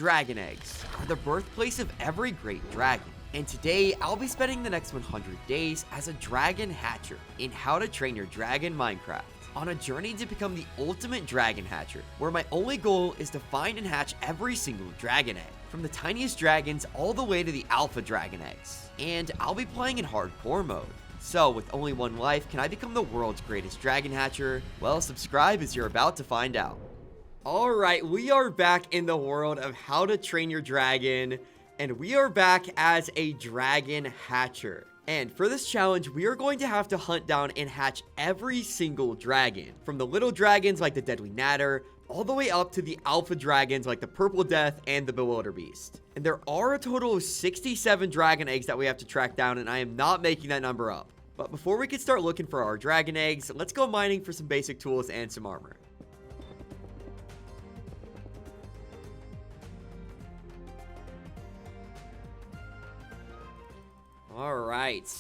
dragon eggs are the birthplace of every great dragon. And today, I'll be spending the next 100 days as a dragon hatcher in How to Train Your Dragon Minecraft, on a journey to become the ultimate dragon hatcher, where my only goal is to find and hatch every single dragon egg, from the tiniest dragons all the way to the alpha dragon eggs. And I'll be playing in hardcore mode. So, with only one life, can I become the world's greatest dragon hatcher? Well, subscribe as you're about to find out. Alright, we are back in the world of How to Train Your Dragon, and we are back as a dragon hatcher. And for this challenge, we are going to have to hunt down and hatch every single dragon, from the little dragons like the deadliest, all the way up to the alpha dragons like the purple death and the bewilderbeast. And there are a total of 67 dragon eggs that we have to track down, and I am not making that number up. But before we can start looking for our dragon eggs, let's go mining for some basic tools and some armor. Alright,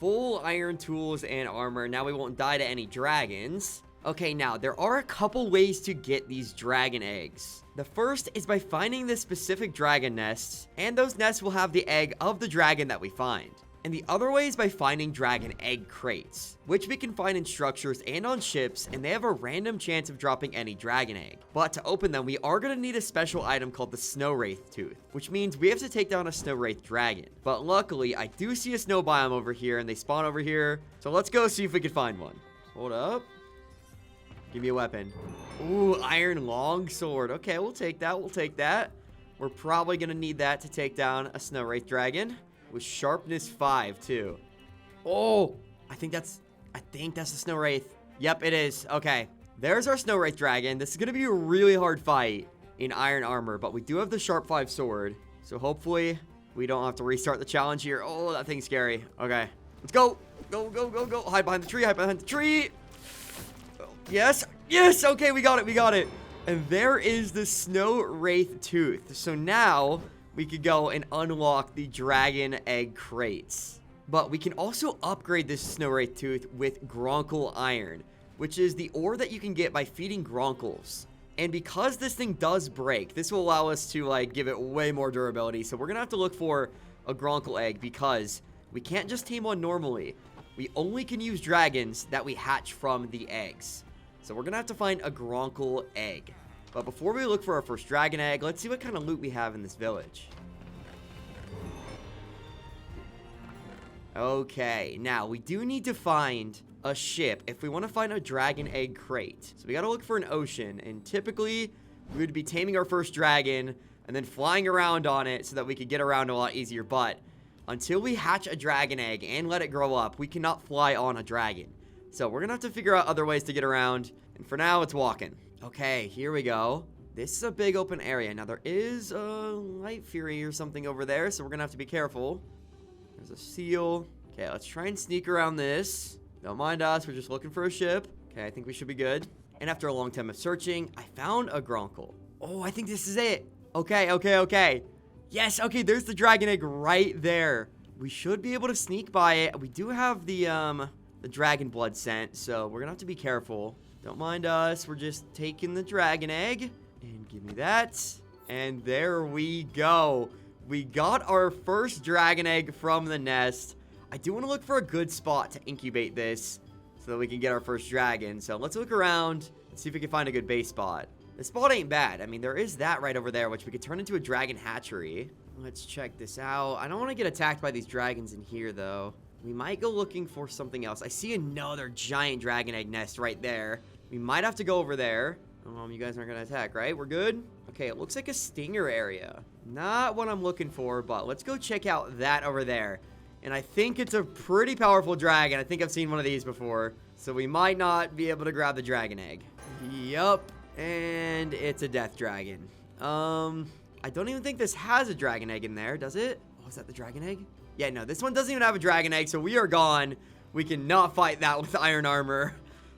full iron tools and armor. Now we won't die to any dragons. Okay, now there are a couple ways to get these dragon eggs. The first is by finding the specific dragon nests, and those nests will have the egg of the dragon that we find. And the other way is by finding dragon egg crates, which we can find in structures and on ships, and they have a random chance of dropping any dragon egg. But to open them, we are going to need a special item called the snow wraith tooth, which means we have to take down a snow wraith dragon. But luckily, I do see a snow biome over here, and they spawn over here. So let's go see if we can find one. Hold up. Give me a weapon. Ooh, iron longsword. Okay, we'll take that. We'll take that. We're probably going to need that to take down a snow wraith dragon. With sharpness 5 too. Oh, I think that's the snow wraith. Yep, it is. Okay, there's our snow wraith dragon. This is gonna be a really hard fight in iron armor, but we do have the sharp 5 sword, so hopefully we don't have to restart the challenge here. Oh, that thing's scary. Okay, let's go. Go, go, go, go. Hide behind the tree. Hide behind the tree. Oh, yes, yes. Okay, we got it. We got it. And there is the snow wraith tooth. So now we could go and unlock the dragon egg crates. But we can also upgrade this snow wraith tooth with gronkle iron, which is the ore that you can get by feeding gronkles. And because this thing does break, this will allow us to like give it way more durability. So we're gonna have to look for a gronkle egg, because we can't just tame one normally. We only can use dragons that we hatch from the eggs. So we're gonna have to find a gronkle egg. But before we look for our first dragon egg, let's see what kind of loot we have in this village. Okay, now we do need to find a ship if we want to find a dragon egg crate. So we got to look for an ocean, and typically we would be taming our first dragon and then flying around on it so that we could get around a lot easier. But until we hatch a dragon egg and let it grow up, we cannot fly on a dragon. So we're going to have to figure out other ways to get around, and for now it's walking. Okay, here we go. This is a big open area. Now, there is a light fury or something over there, so we're going to have to be careful. There's a seal. Okay, let's try and sneak around this. Don't mind us. We're just looking for a ship. Okay, I think we should be good. And after a long time of searching, I found a gronkle. Oh, I think this is it. Okay, okay, okay. Yes, okay, there's the dragon egg right there. We should be able to sneak by it. We do have the dragon blood scent, so we're going to have to be careful. Don't mind us. We're just taking the dragon egg. And give me that. And there we go. We got our first dragon egg from the nest. I do want to look for a good spot to incubate this so that we can get our first dragon. So let's look around and see if we can find a good base spot. The spot ain't bad. I mean, there is that right over there, which we could turn into a dragon hatchery. Let's check this out. I don't want to get attacked by these dragons in here, though. We might go looking for something else. I see another giant dragon egg nest right there. We might have to go over there. You guys aren't going to attack, right? We're good? Okay, it looks like a stinger area. Not what I'm looking for, but let's go check out that over there. And I think it's a pretty powerful dragon. I think I've seen one of these before. So we might not be able to grab the dragon egg. Yup. And it's a death dragon. I don't even think this has a dragon egg in there, does it? Oh, is that the dragon egg? Yeah, no, this one doesn't even have a dragon egg, so we are gone. We cannot fight that with iron armor.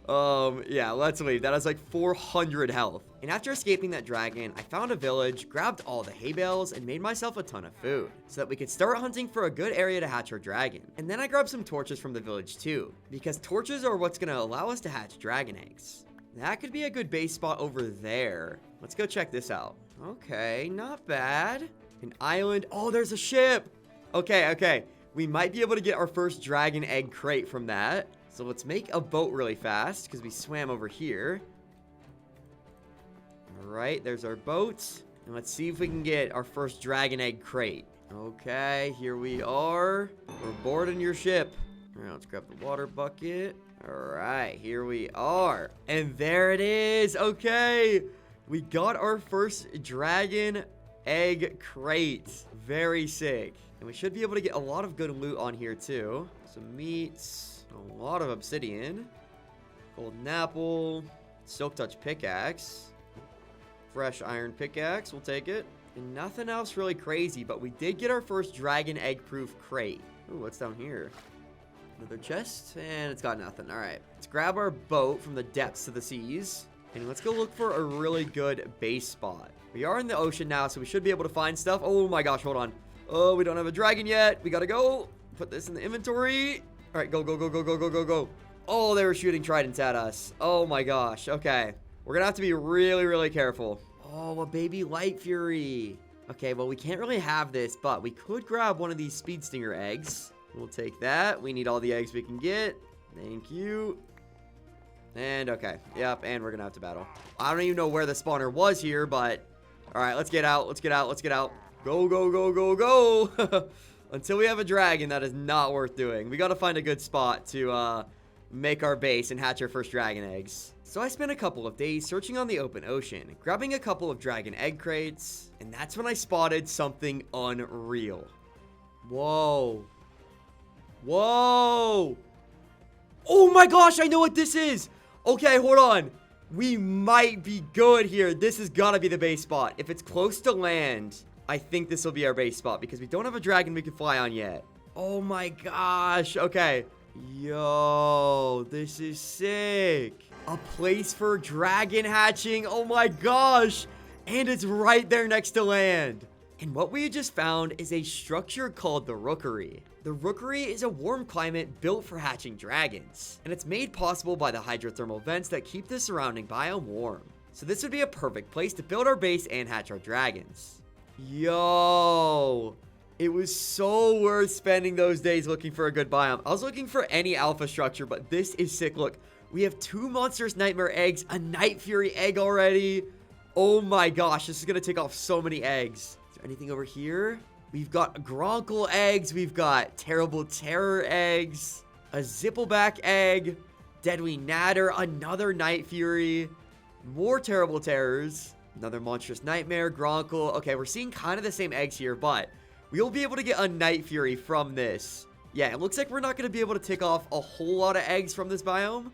Yeah, let's leave. That has like 400 health. And after escaping that dragon, I found a village, grabbed all the hay bales, and made myself a ton of food so that we could start hunting for a good area to hatch our dragon. And then I grabbed some torches from the village too, because torches are what's gonna allow us to hatch dragon eggs. That could be a good base spot over there. Let's go check this out. Okay, not bad. An island. Oh, there's a ship. Okay, okay. We might be able to get our first dragon egg crate from that. So let's make a boat really fast because we swam over here. All right, there's our boat. And let's see if we can get our first dragon egg crate. Okay, here we are. We're boarding your ship. All right, let's grab the water bucket. All right, here we are. And there it is. Okay, we got our first dragon egg crate. Very sick. And we should be able to get a lot of good loot on here too. Some meats, a lot of obsidian, golden apple, silk touch pickaxe, fresh iron pickaxe, we'll take it. And nothing else really crazy, but we did get our first dragon egg proof crate. Ooh, what's down here? Another chest, and it's got nothing. All right, let's grab our boat from the depths of the seas, and let's go look for a really good base spot. We are in the ocean now, so we should be able to find stuff. Oh my gosh, hold on. Oh, we don't have a dragon yet. We gotta go. Put this in the inventory. All right, go, go, go, go, go, go, go, go. Oh, they were shooting tridents at us. Oh my gosh. Okay. We're gonna have to be really, really careful. Oh, a baby light fury. Okay, well, we can't really have this, but we could grab one of these speed stinger eggs. We'll take that. We need all the eggs we can get. Thank you. And okay. Yep, and we're gonna have to battle. I don't even know where the spawner was here, but all right, let's get out. Let's get out. Let's get out. Go, go, go, go, go. Until we have a dragon, that is not worth doing. We got to find a good spot to make our base and hatch our first dragon eggs. So I spent a couple of days searching on the open ocean, grabbing a couple of dragon egg crates, and that's when I spotted something unreal. Whoa. Whoa. Oh my gosh, I know what this is. Okay, hold on. We might be good here. This has got to be the base spot. If it's close to land, I think this will be our base spot because we don't have a dragon we can fly on yet. Oh my gosh. Okay. Yo, this is sick. A place for dragon hatching. Oh my gosh. And it's right there next to land. And what we just found is a structure called the Rookery. The Rookery is a warm climate built for hatching dragons. And it's made possible by the hydrothermal vents that keep the surrounding biome warm. So this would be a perfect place to build our base and hatch our dragons. Yo, it was so worth spending those days looking for a good biome. I was looking for any alpha structure, but this is sick. Look, we have 2 monstrous nightmare eggs, a night fury egg already. Oh my gosh, this is gonna take off so many eggs. Is there anything over here? We've got Gronkle eggs, we've got terrible terror eggs, a zippleback egg, deadly natter, another night fury, more terrible terrors, another monstrous nightmare, Gronkle. Okay, we're seeing kind of the same eggs here, but we'll be able to get a night fury from this. Yeah, it looks like we're not going to be able to tick off a whole lot of eggs from this biome,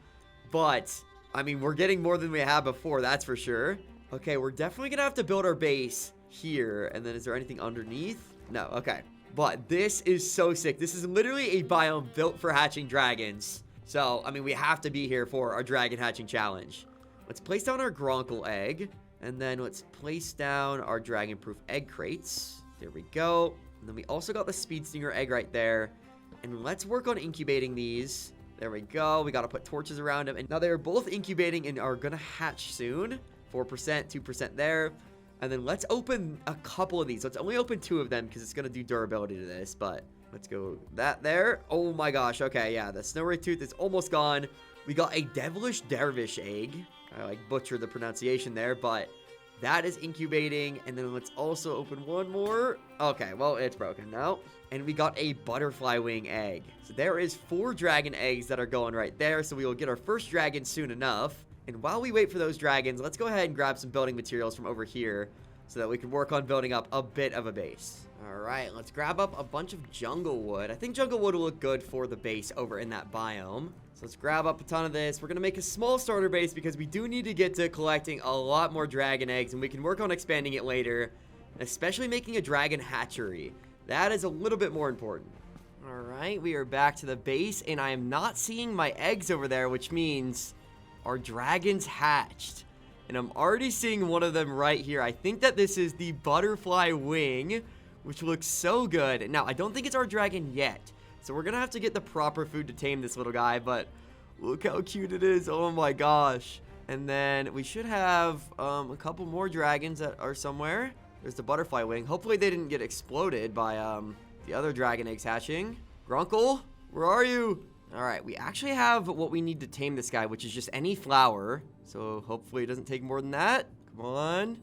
but I mean, we're getting more than we had before, that's for sure. Okay, we're definitely going to have to build our base here. And then is there anything underneath? No, okay. But this is so sick. This is literally a biome built for hatching dragons. So, I mean, we have to be here for our dragon hatching challenge. Let's place down our Gronkle egg. And then let's place down our dragon-proof egg crates. There we go. And then we also got the speed stinger egg right there. And let's work on incubating these. There we go. We got to put torches around them. And now they're both incubating and are going to hatch soon. 4%, 2% there. And then let's open a couple of these. Let's only open 2 of them because it's going to do durability to this. But let's go that there. Oh my gosh. Okay, yeah. The snow ray tooth is almost gone. We got a devilish dervish egg. I like butchered the pronunciation there, but that is incubating. And then let's also open one more. Okay, well, it's broken now. And we got a butterfly wing egg. So there is 4 dragon eggs that are going right there. So we will get our first dragon soon enough. And while we wait for those dragons, let's go ahead and grab some building materials from over here so that we can work on building up a bit of a base. All right, let's grab up a bunch of jungle wood. I think jungle wood will look good for the base over in that biome. So let's grab up a ton of this. We're going to make a small starter base because we do need to get to collecting a lot more dragon eggs, and we can work on expanding it later, especially making a dragon hatchery. That is a little bit more important. All right, we are back to the base, and I am not seeing my eggs over there, which means our dragons hatched. And I'm already seeing one of them right here. I think that this is the butterfly wing, which looks so good. Now, I don't think it's our dragon yet. So we're going to have to get the proper food to tame this little guy. But look how cute it is. Oh my gosh. And then we should have a couple more dragons that are somewhere. There's the butterfly wing. Hopefully they didn't get exploded by the other dragon eggs hatching. Grunkle, where are you? All right, we actually have what we need to tame this guy, which is just any flower. So hopefully it doesn't take more than that. Come on.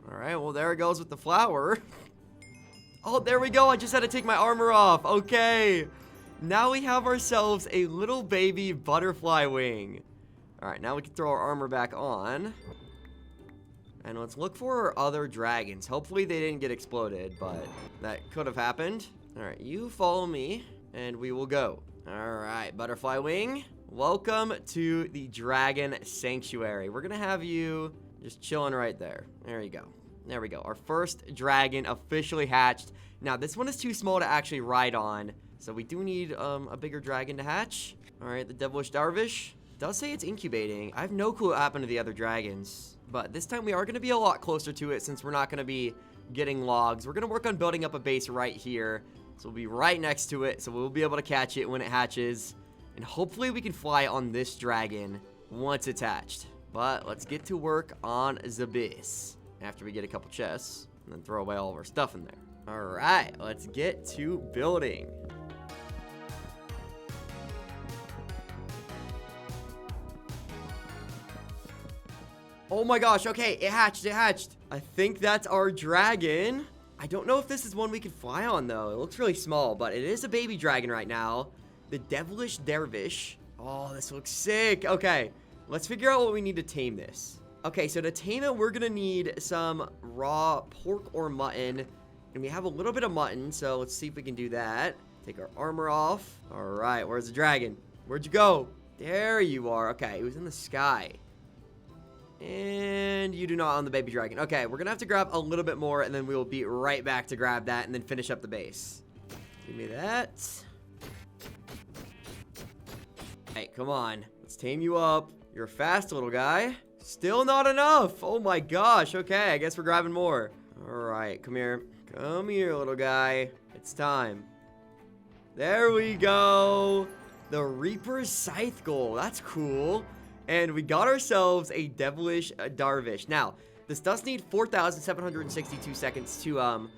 All right, well, there it goes with the flower. Oh, there we go. I just had to take my armor off. Okay. Now we have ourselves a little baby butterfly wing. All right, now we can throw our armor back on. And let's look for our other dragons. Hopefully they didn't get exploded, but that could have happened. All right, you follow me, and we will go. All right, butterfly wing. Welcome to the Dragon Sanctuary. We're going to have you just chilling right there. There you go. There we go. Our first dragon officially hatched. Now, this one is too small to actually ride on, so we do need a bigger dragon to hatch. All right, the devilish darvish. It does say it's incubating. I have no clue what happened to the other dragons, but this time we are going to be a lot closer to it since we're not going to be getting logs. We're going to work on building up a base right here, so we'll be right next to it, so we'll be able to catch it when it hatches, and hopefully we can fly on this dragon once it's hatched. But let's get to work on the base after we get a couple chests and then throw away all of our stuff in there. All right, let's get to building. Oh my gosh, okay, it hatched. I think that's our dragon. I don't know if this is one we can fly on, though. It looks really small, but it is a baby dragon right now. The devilish dervish. Oh, this looks sick. Okay, let's figure out what we need to tame this. Okay, so to tame it, we're gonna need some raw pork or mutton. And we have a little bit of mutton, so let's see if we can do that. Take our armor off. All right, where's the dragon? Where'd you go? There you are. Okay, it was in the sky. And you do not own the baby dragon. Okay, we're gonna have to grab a little bit more, and then we will be right back to grab that and then finish up the base. Give me that. Hey, come on. Let's tame you up. You're a fast little guy. Still not enough. Oh my gosh. Okay, I guess we're grabbing more. All right, come here. Come here, little guy. It's time. There we go. The Reaper's Scythe goal. That's cool. And we got ourselves a devilish darvish. Now, this does need 4,762 seconds to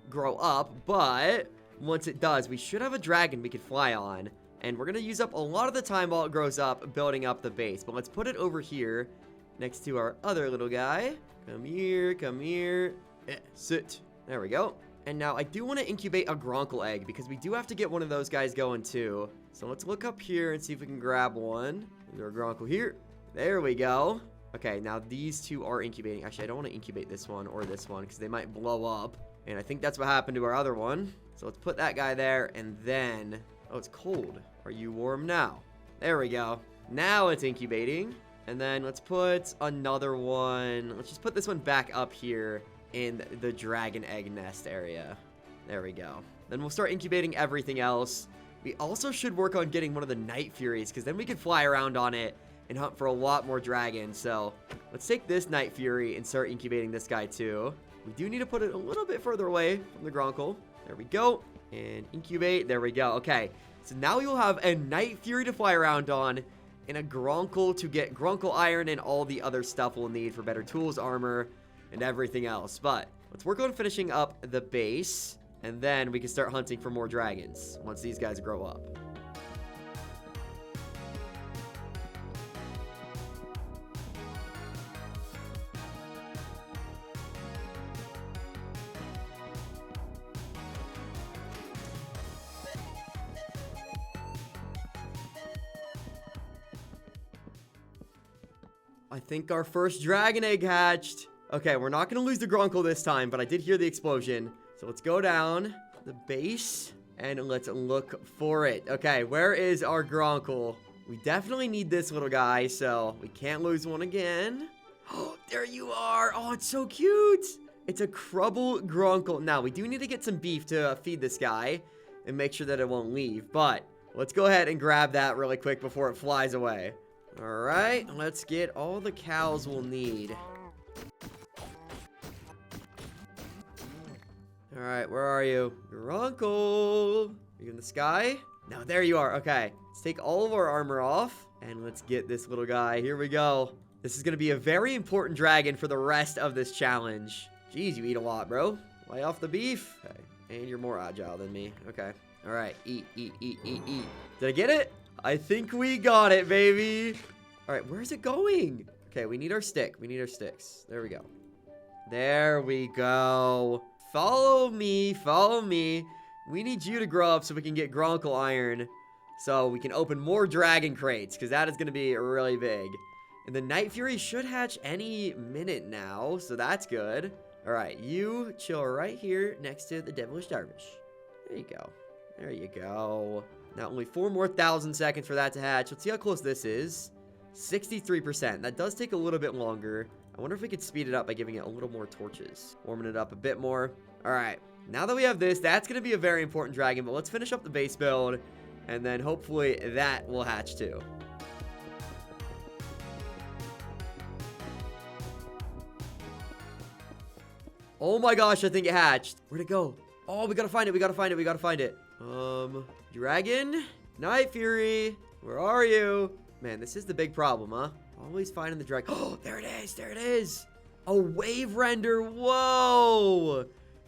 grow up, but once it does, we should have a dragon we could fly on. And we're going to use up a lot of the time while it grows up building up the base. But let's put it over here next to our other little guy. Come here, come here. Sit. There we go. And now I do want to incubate a Gronkle egg because we do have to get one of those guys going too. So let's look up here and see if we can grab one. There's our Gronkle here. There we go. Okay, now these two are incubating. Actually, I don't want to incubate this one or this one because they might blow up. And I think that's what happened to our other one. So let's put that guy there and then... Oh, it's cold. Are you warm now? There we go. Now it's incubating. And then let's put another one. Let's just put this one back up here in the dragon egg nest area. There we go. Then we'll start incubating everything else. We also should work on getting one of the Night Furies because then we can fly around on it and hunt for a lot more dragons. So let's take this Night Fury and start incubating this guy too. We do need to put it a little bit further away from the Gronkle. There we go. And incubate. There we go. Okay. So now we will have a Night Fury to fly around on and a Gronkle to get Gronkle Iron and all the other stuff we'll need for better tools, armor, and everything else. But let's work on finishing up the base, and then we can start hunting for more dragons once these guys grow up. I think our first dragon egg hatched. Okay, we're not going to lose the Gronkle this time, but I did hear the explosion. So let's go down the base and let's look for it. Okay, where is our Gronkle? We definitely need this little guy, so we can't lose one again. Oh, there you are. Oh, it's so cute. It's a Crubble Gronkle. Now, we do need to get some beef to feed this guy and make sure that it won't leave. But let's go ahead and grab that really quick before it flies away. All right, let's get all the cows we'll need. All right, where are you? Gronkle. Are you in the sky? No, there you are. Okay, let's take all of our armor off. And let's get this little guy. Here we go. This is going to be a very important dragon for the rest of this challenge. Jeez, you eat a lot, bro. Lay off the beef. Okay. And you're more agile than me. Okay. All right. Eat, eat, eat, eat, eat. Did I get it? I think we got it, baby. All right. Where's it going? Okay. We need our stick. We need our sticks. There we go. There we go. Follow me. Follow me. We need you to grow up so we can get Gronkle Iron. So we can open more dragon crates. Because that is going to be really big. And the Night Fury should hatch any minute now. So that's good. All right, you chill right here next to the Devilish Darvish. There you go. There you go. Now, only 4 more 1,000 seconds for that to hatch. Let's see how close this is. 63%. That does take a little bit longer. I wonder if we could speed it up by giving it a little more torches. Warming it up a bit more. All right. Now that we have this, that's going to be a very important dragon. But let's finish up the base build. And then hopefully that will hatch too. Oh my gosh, I think it hatched. Where'd it go? Oh, we gotta find it. We gotta find it. We gotta find it. Dragon? Night Fury? Where are you? Man, this is the big problem, huh? Always finding the dragon. Oh, there it is. There it is. A wave render. Whoa.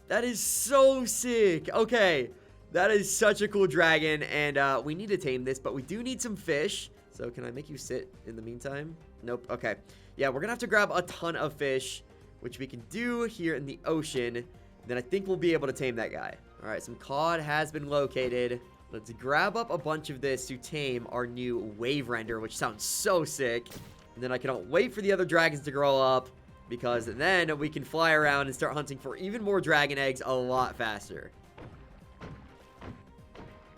That is so sick. Okay. That is such a cool dragon. And we need to tame this, but we do need some fish. So can I make you sit in the meantime? Nope. Okay. Yeah, we're gonna have to grab a ton of fish, which we can do here in the ocean. Then I think we'll be able to tame that guy. All right, some cod has been located. Let's grab up a bunch of this to tame our new wave render, which sounds so sick. And then I cannot wait for the other dragons to grow up, because then we can fly around and start hunting for even more dragon eggs a lot faster.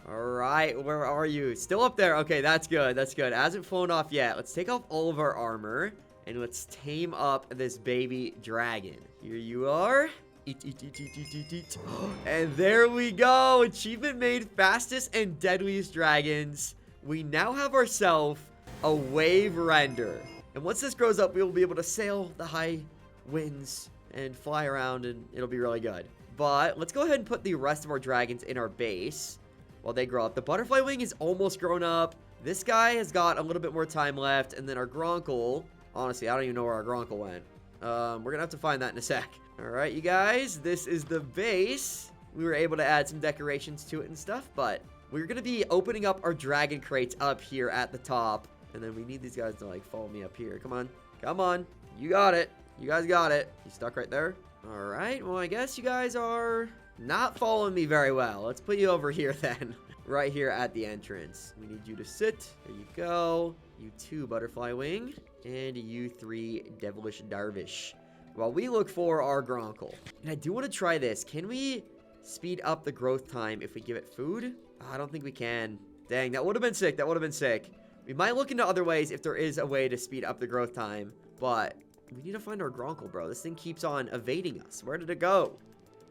All right, where are you? Still up there. Okay, that's good. That's good. Hasn't flown off yet. Let's take off all of our armor. And let's tame up this baby dragon. Here you are. Eat, eat, eat, eat, eat, eat, eat. And there we go. Achievement made fastest and deadliest dragons. We now have ourselves a wave render. And once this grows up, we will be able to sail the high winds and fly around, and it'll be really good. But let's go ahead and put the rest of our dragons in our base while they grow up. The butterfly wing is almost grown up. This guy has got a little bit more time left. And then our Gronkle. Honestly, I don't even know where our Gronkle went. We're going to have to find that in a sec. All right, you guys. This is the base. We were able to add some decorations to it and stuff. But we're going to be opening up our dragon crates up here at the top. And then we need these guys to, like, follow me up here. Come on. Come on. You got it. You guys got it. You stuck right there? All right. Well, I guess you guys are not following me very well. Let's put you over here then. Right here at the entrance. We need you to sit. There you go. You 2, butterfly wing. And you 3, devilish darvish. While we look for our Gronkle. And I do want to try this. Can we speed up the growth time if we give it food? Oh, I don't think we can. Dang, that would have been sick. That would have been sick. We might look into other ways if there is a way to speed up the growth time. But we need to find our Gronkle, bro. This thing keeps on evading us. Where did it go?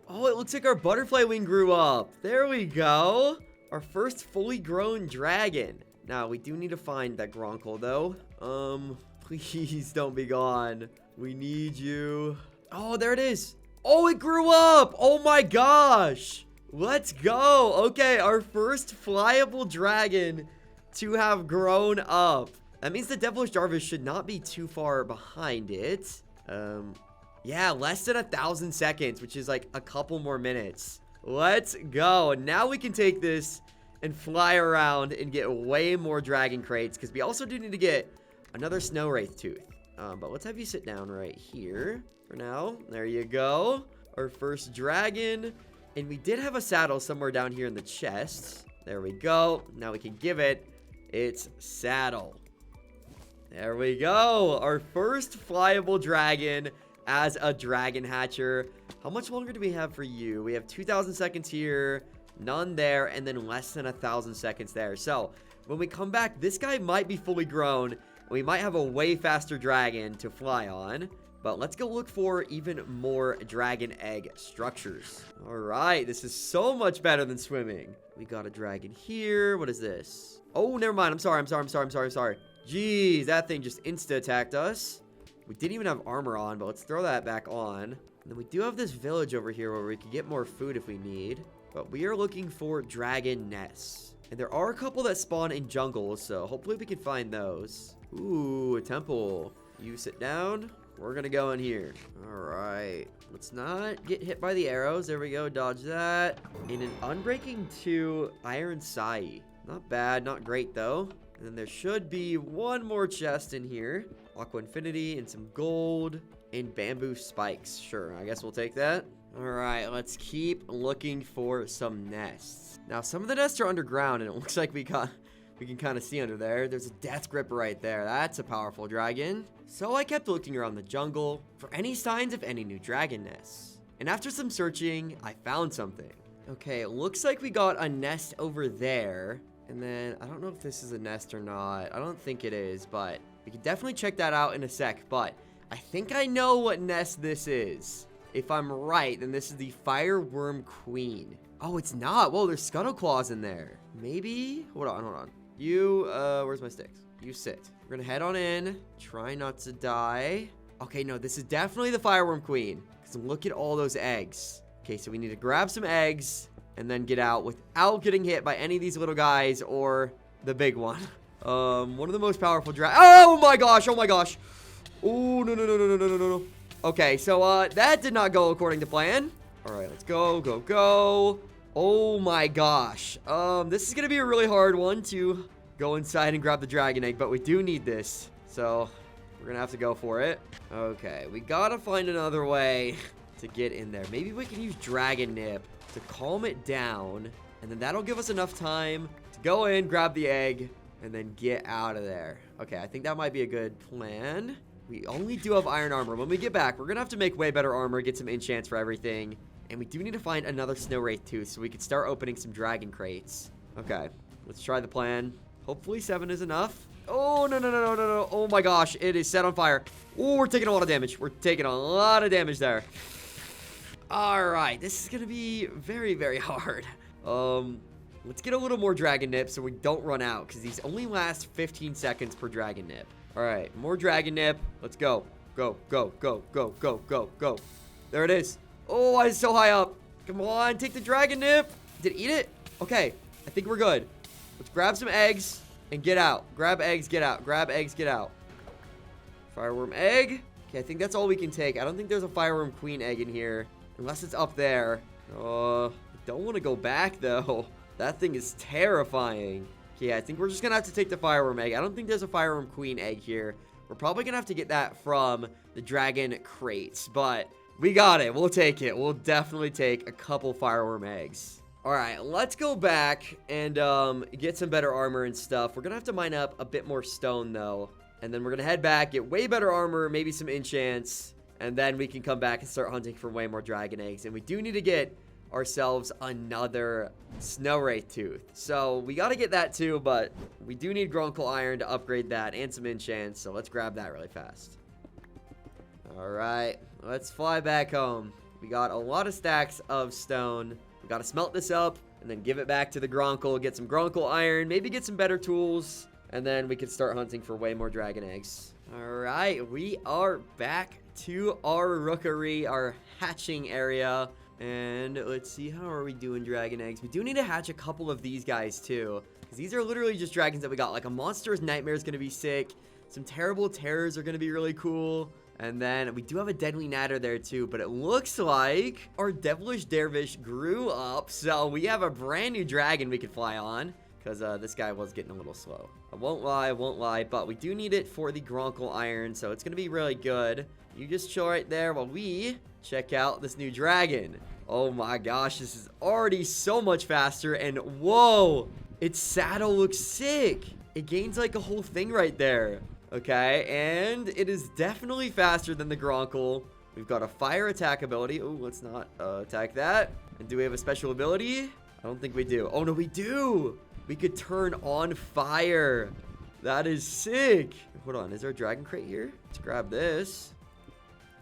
Oh, it looks like our butterfly wing grew up. There we go. Our first fully grown dragon. Now, we do need to find that Gronkle, though. Please don't be gone. We need you. Oh, there it is. Oh, it grew up. Oh, my gosh. Let's go. Okay, our first flyable dragon to have grown up. That means the devilish darvish should not be too far behind it. Yeah, less than 1,000 seconds, which is like a couple more minutes. Let's go. Now we can take this and fly around and get way more dragon crates, because we also do need to get another snow wraith tooth. But let's have you sit down right here for now. There you go. Our first dragon. And we did have a saddle somewhere down here in the chest. There we go. Now we can give it its saddle. There we go. Our first flyable dragon as a dragon hatcher. How much longer do we have for you? We have 2,000 seconds here, none there, and then less than 1,000 seconds there. So when we come back, this guy might be fully grown. We might have a way faster dragon to fly on. But let's go look for even more dragon egg structures. All right, this is so much better than swimming. We got a dragon here. What is this? Oh, never mind. I'm sorry. Jeez, that thing just insta-attacked us. We didn't even have armor on, but let's throw that back on. And then we do have this village over here where we can get more food if we need. But we are looking for dragon nests. And there are a couple that spawn in jungles, so hopefully we can find those. Ooh, a temple. You sit down. We're gonna go in here. All right. Let's not get hit by the arrows. There we go. Dodge that. And an Unbreaking 2 Iron Sai. Not bad. Not great, though. And then there should be one more chest in here. Aqua Infinity and some gold and bamboo spikes. Sure, I guess we'll take that. All right, let's keep looking for some nests. Now, some of the nests are underground, and it looks like we can kind of see under there. There's a death grip right there. That's a powerful dragon. So I kept looking around the jungle for any signs of any new dragon nests. And after some searching, I found something. Okay, it looks like we got a nest over there. And then, I don't know if this is a nest or not. I don't think it is, but we can definitely check that out in a sec. But I think I know what nest this is. If I'm right, then this is the Fireworm Queen. Oh, it's not. Whoa, there's scuttle claws in there. Maybe? Hold on. You, where's my sticks? You sit. We're gonna head on in. Try not to die. Okay, no, this is definitely the Fireworm Queen. Because look at all those eggs. Okay, so we need to grab some eggs and then get out without getting hit by any of these little guys or the big one. One of the most powerful oh my gosh. Oh, no. Okay, so, that did not go according to plan. All right, let's go. Oh my gosh. This is gonna be a really hard one to go inside and grab the dragon egg, but we do need this. So, we're gonna have to go for it. Okay, we gotta find another way to get in there. Maybe we can use Dragon Nip to calm it down, and then that'll give us enough time to go in, grab the egg, and then get out of there. Okay, I think that might be a good plan. We only do have iron armor. When we get back, we're gonna have to make way better armor, get some enchants for everything, and we do need to find another snow wraith tooth so we can start opening some dragon crates. Okay, let's try the plan. Hopefully 7 is enough. Oh, no. Oh my gosh, it is set on fire. Oh, we're taking a lot of damage. We're taking a lot of damage there. All right, this is gonna be very, very hard. Let's get a little more dragon nip so we don't run out, because these only last 15 seconds per dragon nip. All right, more dragon nip. Let's go. Go. There it is. Oh, I was so high up. Come on, take the dragon nip. Did it eat it? Okay, I think we're good. Let's grab some eggs and get out. Grab eggs, get out. Grab eggs, get out. Fireworm egg. Okay, I think that's all we can take. I don't think there's a Fireworm Queen egg in here. Unless it's up there. I don't want to go back, though. That thing is terrifying. Okay, I think we're just going to have to take the Fireworm egg. I don't think there's a Fireworm Queen egg here. We're probably going to have to get that from the dragon crates. But we got it. We'll take it. We'll definitely take a couple Fireworm eggs. All right, let's go back and get some better armor and stuff. We're going to have to mine up a bit more stone, though. And then we're going to head back, get way better armor, maybe some enchants. And then we can come back and start hunting for way more dragon eggs. And we do need to get ourselves another snow wraith tooth. So we got to get that too, but we do need Grunkle iron to upgrade that and some enchants. So let's grab that really fast. All right, let's fly back home. We got a lot of stacks of stone. We got to smelt this up and then give it back to the Grunkle, get some Grunkle iron, maybe get some better tools. And then we can start hunting for way more dragon eggs. All right, we are back to our rookery, our hatching area. And let's see, how are we doing dragon eggs? We do need to hatch a couple of these guys too, because these are literally just dragons that we got. Like a monstrous nightmare is going to be sick. Some terrible terrors are going to be really cool. And then we do have a deadly natter there too, but it looks like our devilish dervish grew up. So we have a brand new dragon we could fly on, because this guy was getting a little slow. I won't lie, but we do need it for the Grunkle iron, so it's going to be really good. You just chill right there while we check out this new dragon. Oh my gosh, this is already so much faster, and whoa, its saddle looks sick. It gains like a whole thing right there. Okay, and it is definitely faster than the Grunkle. We've got a fire attack ability. Oh, let's not attack that. And do we have a special ability? I don't think we do. Oh no, we do. We could turn on fire. That is sick. Hold on, is there a dragon crate here? Let's grab this.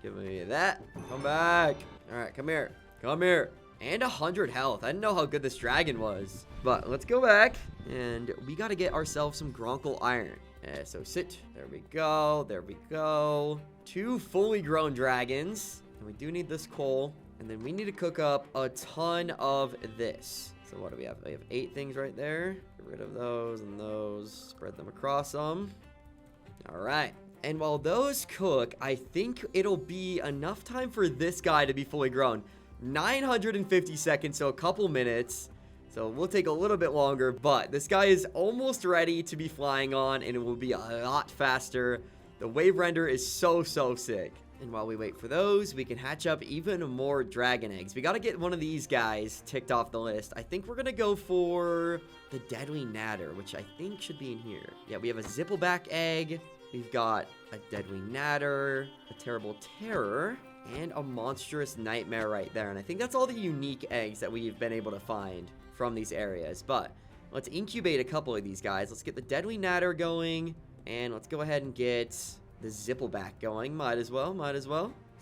Give me that. Come back. All right, come here. Come here. And 100 health. I didn't know how good this dragon was. But let's go back. And we got to get ourselves some Grunkle iron. So sit. There we go. There we go. 2 fully grown dragons. And we do need this coal. And then we need to cook up a ton of this. So what do we have? We have 8 things right there. Get rid of those and those. Spread them across them. All right. And while those cook, I think it'll be enough time for this guy to be fully grown. 950 seconds, so a couple minutes. So we'll take a little bit longer, but this guy is almost ready to be flying on, and it will be a lot faster. The wave render is so sick. And while we wait for those, we can hatch up even more dragon eggs. We got to get one of these guys ticked off the list. I think we're going to go for the deadly natter, which I think should be in here. Yeah, we have a zippleback egg. We've got a deadly natter, a terrible terror, and a monstrous nightmare right there. And I think that's all the unique eggs that we've been able to find from these areas. But let's incubate a couple of these guys. Let's get the deadly natter going, and let's go ahead and get the zippleback going. Might as well. Is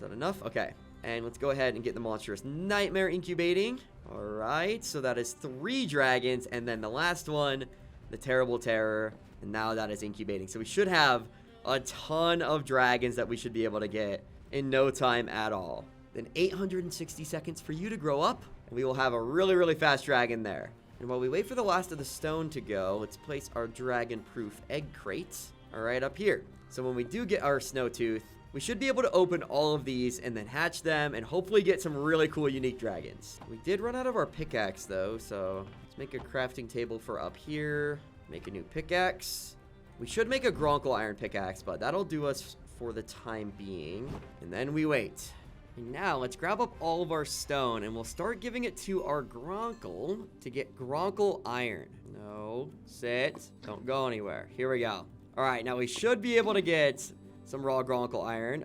that enough? Okay. And let's go ahead and get the monstrous nightmare incubating. All right. So that is 3 dragons, and then the last one, the terrible terror, and now that is incubating. So we should have a ton of dragons that we should be able to get in no time at all. Then 860 seconds for you to grow up, and we will have a really fast dragon there. And while we wait for the last of the stone to go, let's place our dragon-proof egg crates right up here. So when we do get our snow tooth, we should be able to open all of these and then hatch them and hopefully get some really cool unique dragons. We did run out of our pickaxe though, so let's make a crafting table for up here. Make a new pickaxe. We should make a Gronkle iron pickaxe, but that'll do us for the time being. And then we wait. And now let's grab up all of our stone and we'll start giving it to our Gronkle to get Gronkle iron. No, sit, don't go anywhere. Here we go. All right, now we should be able to get some raw Gronkle iron.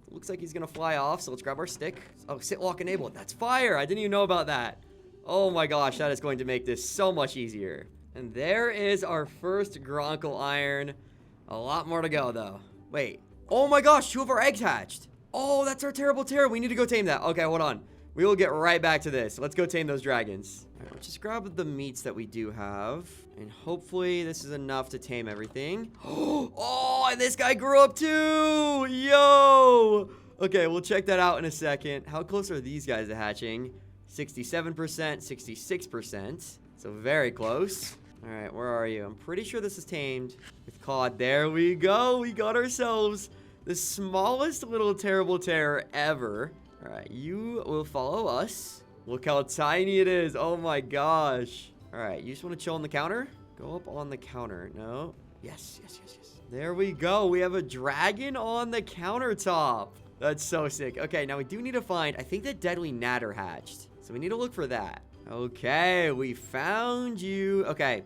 Looks like he's gonna fly off, so let's grab our stick. Oh, sit walk enabled. That's fire. I didn't even know about that. Oh my gosh, that is going to make this so much easier. And there is our first Gronkle iron. A lot more to go, though. Wait. Oh my gosh, 2 of our eggs hatched. Oh, that's our terrible terror. We need to go tame that. Okay, hold on. We will get right back to this. Let's go tame those dragons. All right, let's just grab the meats that we do have. And hopefully this is enough to tame everything. Oh, and this guy grew up too. Yo. Okay, we'll check that out in a second. How close are these guys to hatching? 67%, 66%. So very close. All right, where are you? I'm pretty sure this is tamed with cod. There we go. We got ourselves the smallest little terrible terror ever. All right, you will follow us. Look how tiny it is. Oh my gosh. All right, you just want to chill on the counter? Go up on the counter. No. Yes. There we go. We have a dragon on the countertop. That's so sick. Okay, now we do need to find, I think the deadly natter hatched. So we need to look for that. Okay, we found you. Okay,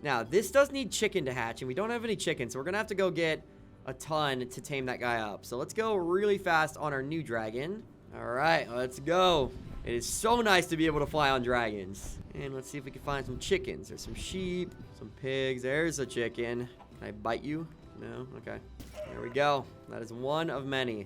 now this does need chicken to hatch, and we don't have any chicken, so we're gonna have to go get a ton to tame that guy up. So let's go really fast on our new dragon. All right, let's go. It is so nice to be able to fly on dragons. And let's see if we can find some chickens. There's some sheep, some pigs. There's a chicken. Can I bite you? No? Okay. There we go. That is one of many.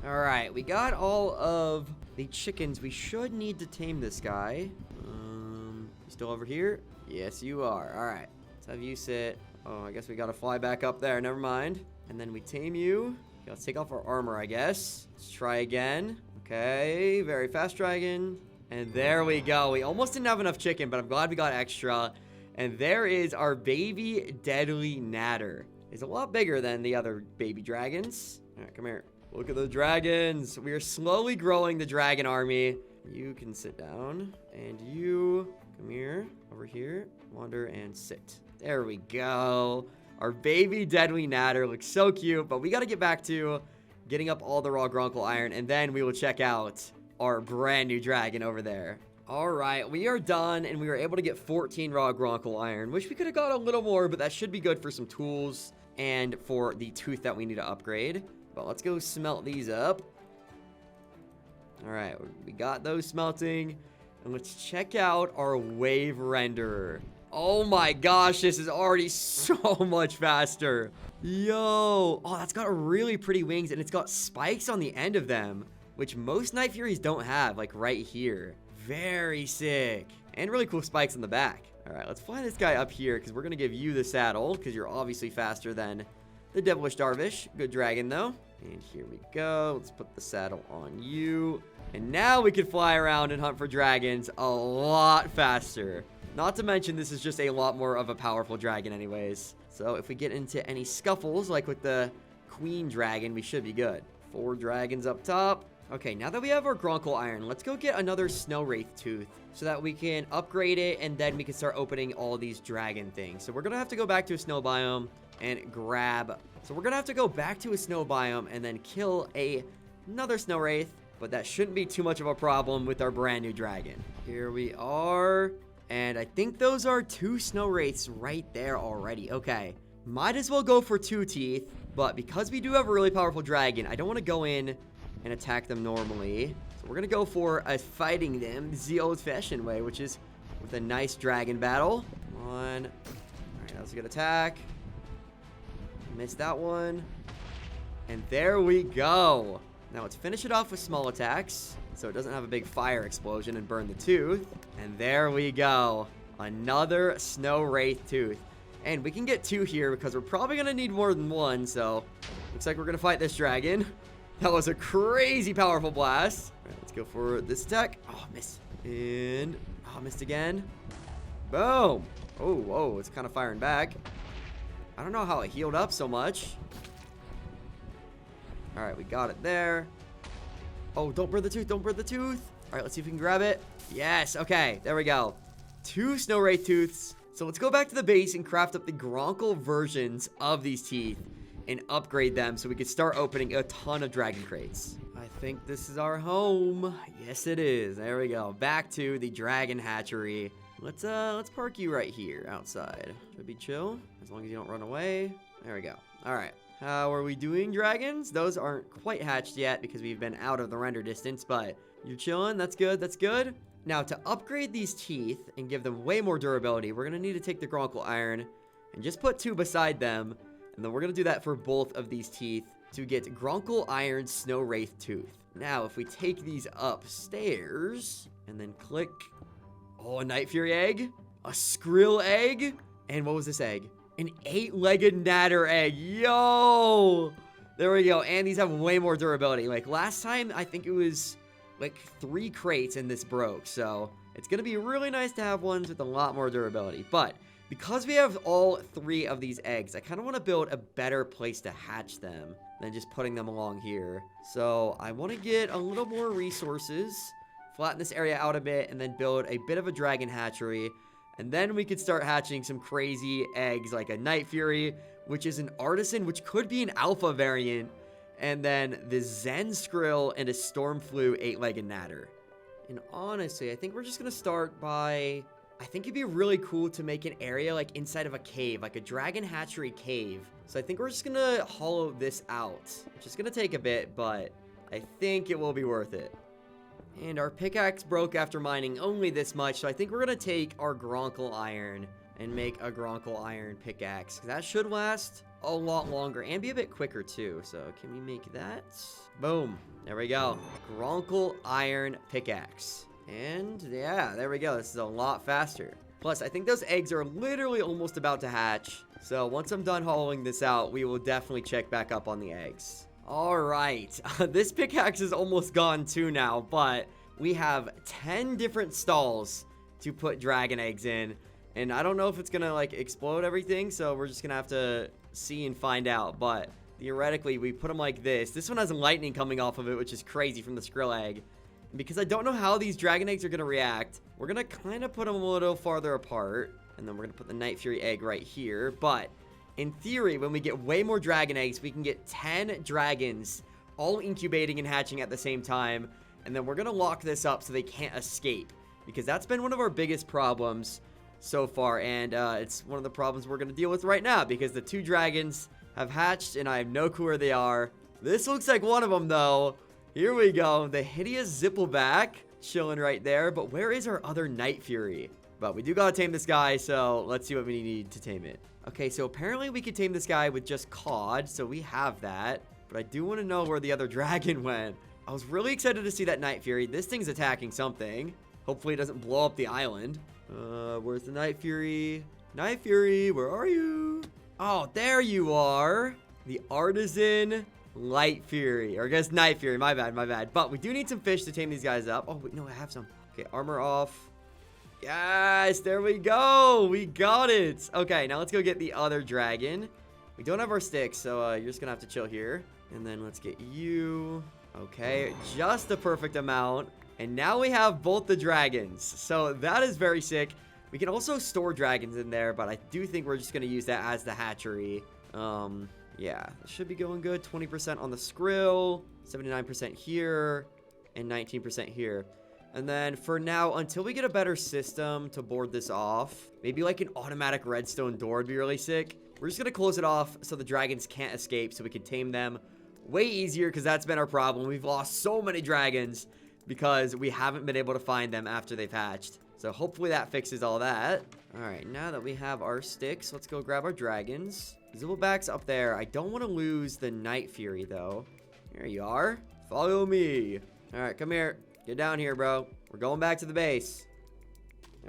All right, we got all of the chickens. We should need to tame this guy. You still over here? Yes, you are. All right, let's have you sit. Oh, I guess we gotta fly back up there. Never mind. And then we tame you. Okay, let's take off our armor, I guess. Let's try again. Okay, very fast dragon. And there we go. We almost didn't have enough chicken, but I'm glad we got extra. And there is our baby deadly natter. It's a lot bigger than the other baby dragons. All right, come here. Look at the dragons. We are slowly growing the dragon army. You can sit down. And you, come here, over here, wander and sit. There we go. Our baby deadly natter looks so cute, but we got to get back to getting up all the raw Gronkle iron, and then we will check out our brand new dragon over there. All right, we are done, and we were able to get 14 raw Gronkle iron. Wish we could have got a little more, but that should be good for some tools and for the tooth that we need to upgrade. But let's go smelt these up. All right, we got those smelting. And let's check out our wave renderer. Oh my gosh, this is already so much faster. Yo. Oh, that's got really pretty wings, and it's got spikes on the end of them, which most Night Furies don't have, like right here. Very sick. And really cool spikes on the back. All right, let's fly this guy up here, because we're going to give you the saddle, because you're obviously faster than the Devilish Darvish. Good dragon, though. And here we go. Let's put the saddle on you. And now we can fly around and hunt for dragons a lot faster. Not to mention, this is just a lot more of a powerful dragon anyways. So if we get into any scuffles, like with the queen dragon, we should be good. 4 dragons up top. Okay, now that we have our Gronkle Iron, let's go get another Snow Wraith Tooth so that we can upgrade it, and then we can start opening all these dragon things. So we're going to have to go back to a snow biome and grab... So we're going to have to go back to a snow biome and then kill another Snow Wraith, but that shouldn't be too much of a problem with our brand new dragon. Here we are, and I think those are 2 Snow Wraiths right there already. Okay, might as well go for 2 teeth, but because we do have a really powerful dragon, I don't want to go in and attack them normally. So we're going to go for fighting them the old-fashioned way, which is with a nice dragon battle. Come on. All right, that was a good attack. Missed that one. And there we go. Now let's finish it off with small attacks so it doesn't have a big fire explosion and burn the tooth. And there we go. Another Snow Wraith Tooth. And we can get 2 here because we're probably going to need more than 1. So looks like we're going to fight this dragon. That was a crazy powerful blast. All right, let's go for this attack. Oh, missed. And, oh, missed again. Boom. Oh, whoa, it's kind of firing back. I don't know how it healed up so much. All right, we got it there. Oh, don't burn the tooth. Don't burn the tooth. All right, let's see if we can grab it. Yes. Okay, there we go. 2 Snow Wraith Tooths. So let's go back to the base and craft up the Gronkle versions of these teeth and upgrade them so we can start opening a ton of dragon crates. I think this is our home. Yes, it is. There we go. Back to the dragon hatchery. Let's park you right here outside. Should be chill as long as you don't run away. There we go. All right. How are we doing, dragons? Those aren't quite hatched yet because we've been out of the render distance, but you're chilling. That's good. That's good. Now, to upgrade these teeth and give them way more durability, we're going to need to take the Gronkle Iron and just put 2 beside them. And then we're going to do that for both of these teeth to get Gronkle Iron Snow Wraith Tooth. Now, if we take these upstairs and then click... Oh, a Night Fury egg, a Skrill egg, and what was this egg? An 8-legged Natter egg. Yo! There we go. And these have way more durability. Like, last time, I think it was, like, 3 crates and this broke. So, it's going to be really nice to have ones with a lot more durability. But... because we have all 3 of these eggs, I kind of want to build a better place to hatch them than just putting them along here. So I want to get a little more resources, flatten this area out a bit, and then build a bit of a dragon hatchery. And then we could start hatching some crazy eggs like a Night Fury, which is an Artisan, which could be an alpha variant. And then the Zen Skrill and a Stormflu 8-legged Natter. And honestly, I think we're just going to start by... I think it'd be really cool to make an area like inside of a cave, like a dragon hatchery cave. So I think we're just gonna hollow this out, which is gonna take a bit, but I think it will be worth it. And our pickaxe broke after mining only this much, so I think we're gonna take our Gronkle Iron and make a Gronkle Iron pickaxe. That should last a lot longer and be a bit quicker too. So can we make that? Boom. There we go. Gronkle Iron pickaxe. And yeah, there we go. This is a lot faster. Plus, I think those eggs are literally almost about to hatch. So once I'm done hollowing this out, we will definitely check back up on the eggs. All right. This pickaxe is almost gone too now, but we have 10 different stalls to put dragon eggs in. And I don't know if it's going to like explode everything. So we're just going to have to see and find out. But theoretically, we put them like this. This one has lightning coming off of it, which is crazy from the Skrill egg. Because I don't know how these dragon eggs are going to react, we're going to kind of put them a little farther apart. And then we're going to put the Night Fury egg right here. But in theory, when we get way more dragon eggs, we can get 10 dragons all incubating and hatching at the same time. And then we're going to lock this up so they can't escape. Because that's been one of our biggest problems so far. And it's one of the problems we're going to deal with right now. Because the 2 dragons have hatched and I have no clue where they are. This looks like one of them though. Here we go, the hideous Zippleback chilling right there. But where is our other Night Fury? But we do gotta tame this guy, so let's see what we need to tame it. Okay, so apparently we could tame this guy with just Cod, so we have that. But I do want to know where the other dragon went. I was really excited to see that Night Fury. This thing's attacking something. Hopefully it doesn't blow up the island. Where's the Night Fury? Night Fury, where are you? Oh, there you are. The Artisan Light Fury. Or I guess Night Fury. My bad, my bad. But we do need some fish to tame these guys up. Oh, wait, no, I have some. Okay, armor off. Yes, there we go. We got it. Okay, now let's go get the other dragon. We don't have our sticks, so you're just gonna have to chill here. And then let's get you. Okay, just the perfect amount. And now we have both the dragons. So that is very sick. We can also store dragons in there, but I do think we're just gonna use that as the hatchery. Yeah, it should be going good. 20% on the skrill, 79% here, and 19% here. And then for now, until we get a better system to board this off, maybe like an automatic redstone door would be really sick. We're just gonna close it off so the dragons can't escape, so we can tame them way easier, because that's been our problem. We've lost so many dragons because we haven't been able to find them after they've hatched. So hopefully that fixes all that. All right, now that we have our sticks, let's go grab our dragons. Zibbleback's up there. I don't want to lose the Night Fury, though. Here you are. Follow me. All right, come here. Get down here, bro. We're going back to the base.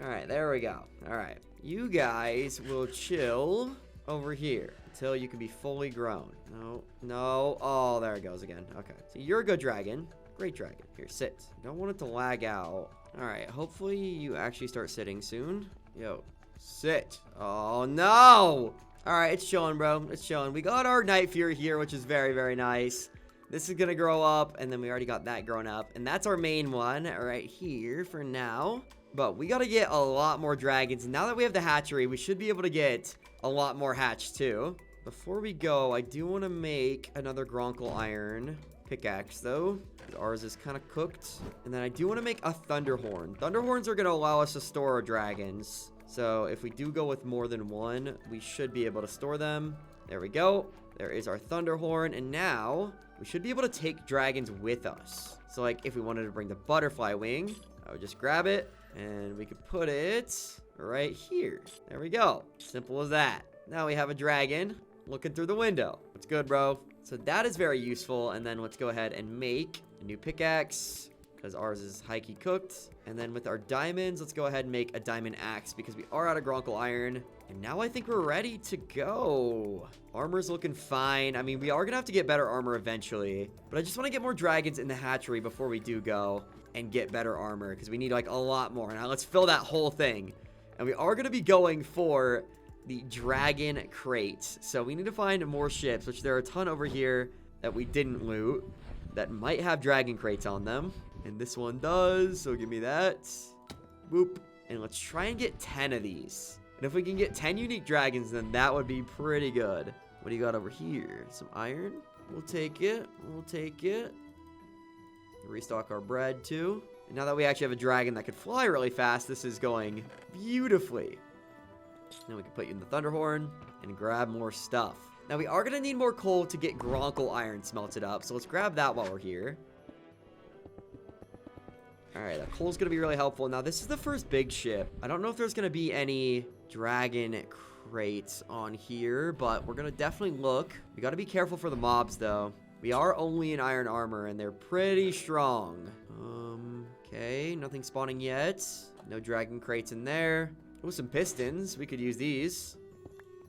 All right, there we go. All right. You guys will chill over here until you can be fully grown. No, no. Oh, there it goes again. Okay. So you're a good dragon. Great dragon. Here, sit. Don't want it to lag out. All right. Hopefully you actually start sitting soon. Yo, sit. Oh, no. All right. It's chilling, bro. It's chilling. We got our Night Fury here, which is very, very nice. This is going to grow up, and then we already got that grown up. And that's our main one right here for now. But we got to get a lot more dragons. Now that we have the hatchery, we should be able to get a lot more hatched too. Before we go, I do want to make another Gronkle iron pickaxe though. Ours is kind of cooked. And then I do want to make a Thunderhorn. Thunderhorns are going to allow us to store our dragons. So if we do go with more than one, we should be able to store them. There we go. There is our Thunderhorn. And now we should be able to take dragons with us. So like if we wanted to bring the butterfly wing, I would just grab it and we could put it right here. There we go. Simple as that. Now we have a dragon looking through the window. What's good, bro? So that is very useful. And then let's go ahead and make a new pickaxe because ours is high-key cooked. And then with our diamonds, let's go ahead and make a diamond axe because we are out of Gronkle iron. And now I think we're ready to go. Armor's looking fine. I mean, we are going to have to get better armor eventually. But I just want to get more dragons in the hatchery before we do go and get better armor because we need like a lot more. Now let's fill that whole thing. And we are going to be going for the dragon crates. So we need to find more ships, which there are a ton over here that we didn't loot that might have dragon crates on them. And this one does, so give me that. Boop. And let's try and get 10 of these. And if we can get 10 unique dragons, then that would be pretty good. What do you got over here? Some iron? We'll take it. We'll take it. Restock our bread, too. And now that we actually have a dragon that can fly really fast, this is going beautifully. Then we can put you in the Thunderhorn and grab more stuff. Now, we are going to need more coal to get Gronkle iron smelted up. So let's grab that while we're here. Alright, that coal's going to be really helpful. Now, this is the first big ship. I don't know if there's going to be any dragon crates on here, but we're going to definitely look. We got to be careful for the mobs, though. We are only in iron armor, and they're pretty strong. Okay, nothing spawning yet. No dragon crates in there. Oh, some pistons. We could use these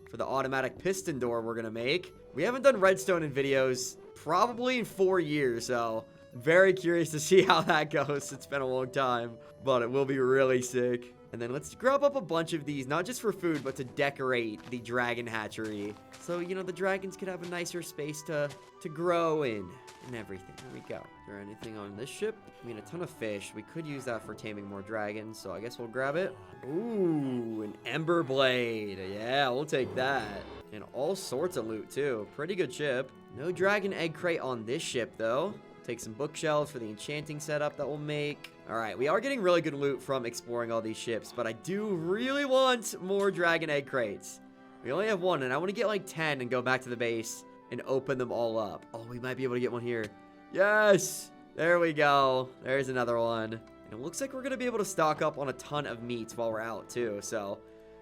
for the automatic piston door we're going to make. We haven't done redstone in videos probably in 4 years, so very curious to see how that goes. It's been a long time, but it will be really sick. And then let's grab up a bunch of these, not just for food, but to decorate the dragon hatchery. So, you know, the dragons could have a nicer space to grow in and everything. There we go. Is there anything on this ship? I mean, a ton of fish. We could use that for taming more dragons, so I guess we'll grab it. Ooh, an ember blade. Yeah, we'll take that. And all sorts of loot, too. Pretty good ship. No dragon egg crate on this ship, though. Take some bookshelves for the enchanting setup that we'll make. All right, we are getting really good loot from exploring all these ships, but I do really want more dragon egg crates. We only have one, and I want to get like 10 and go back to the base and open them all up. Oh, we might be able to get one here. Yes! There we go. There's another one. And it looks like we're going to be able to stock up on a ton of meats while we're out, too. So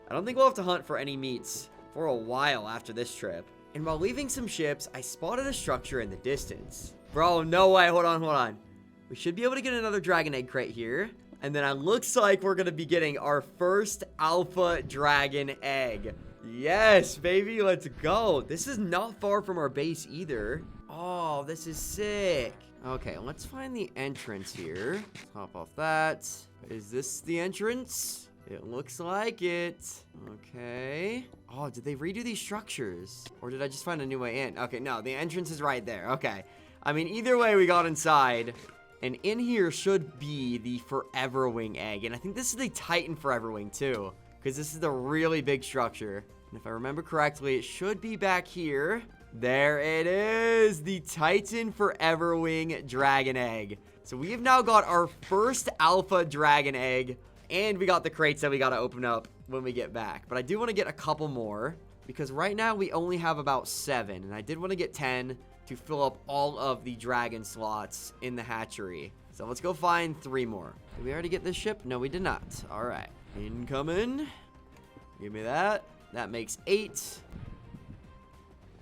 I don't think we'll have to hunt for any meats for a while after this trip. And while leaving some ships, I spotted a structure in the distance. Bro, no way. Hold on, hold on. We should be able to get another dragon egg crate here. And then it looks like we're going to be getting our first alpha dragon egg. Yes, baby. Let's go. This is not far from our base either. Oh, this is sick. Okay, let's find the entrance here. Let's hop off that. Is this the entrance? It looks like it. Okay. Oh, did they redo these structures? Or did I just find a new way in? Okay, no, the entrance is right there. Okay. I mean, either way, we got inside. And in here should be the Forever Wing egg. And I think this is the Titan Forever Wing, too. Because this is the really big structure. And if I remember correctly, it should be back here. There it is. The Titan Forever Wing Dragon Egg. So we have now got our first Alpha Dragon Egg. And we got the crates that we got to open up when we get back. But I do want to get a couple more. Because right now we only have about 7. And I did want to get 10 to fill up all of the dragon slots in the hatchery. So let's go find 3 more. Did we already get this ship? No, we did not. All right. Incoming. Give me that. That makes 8.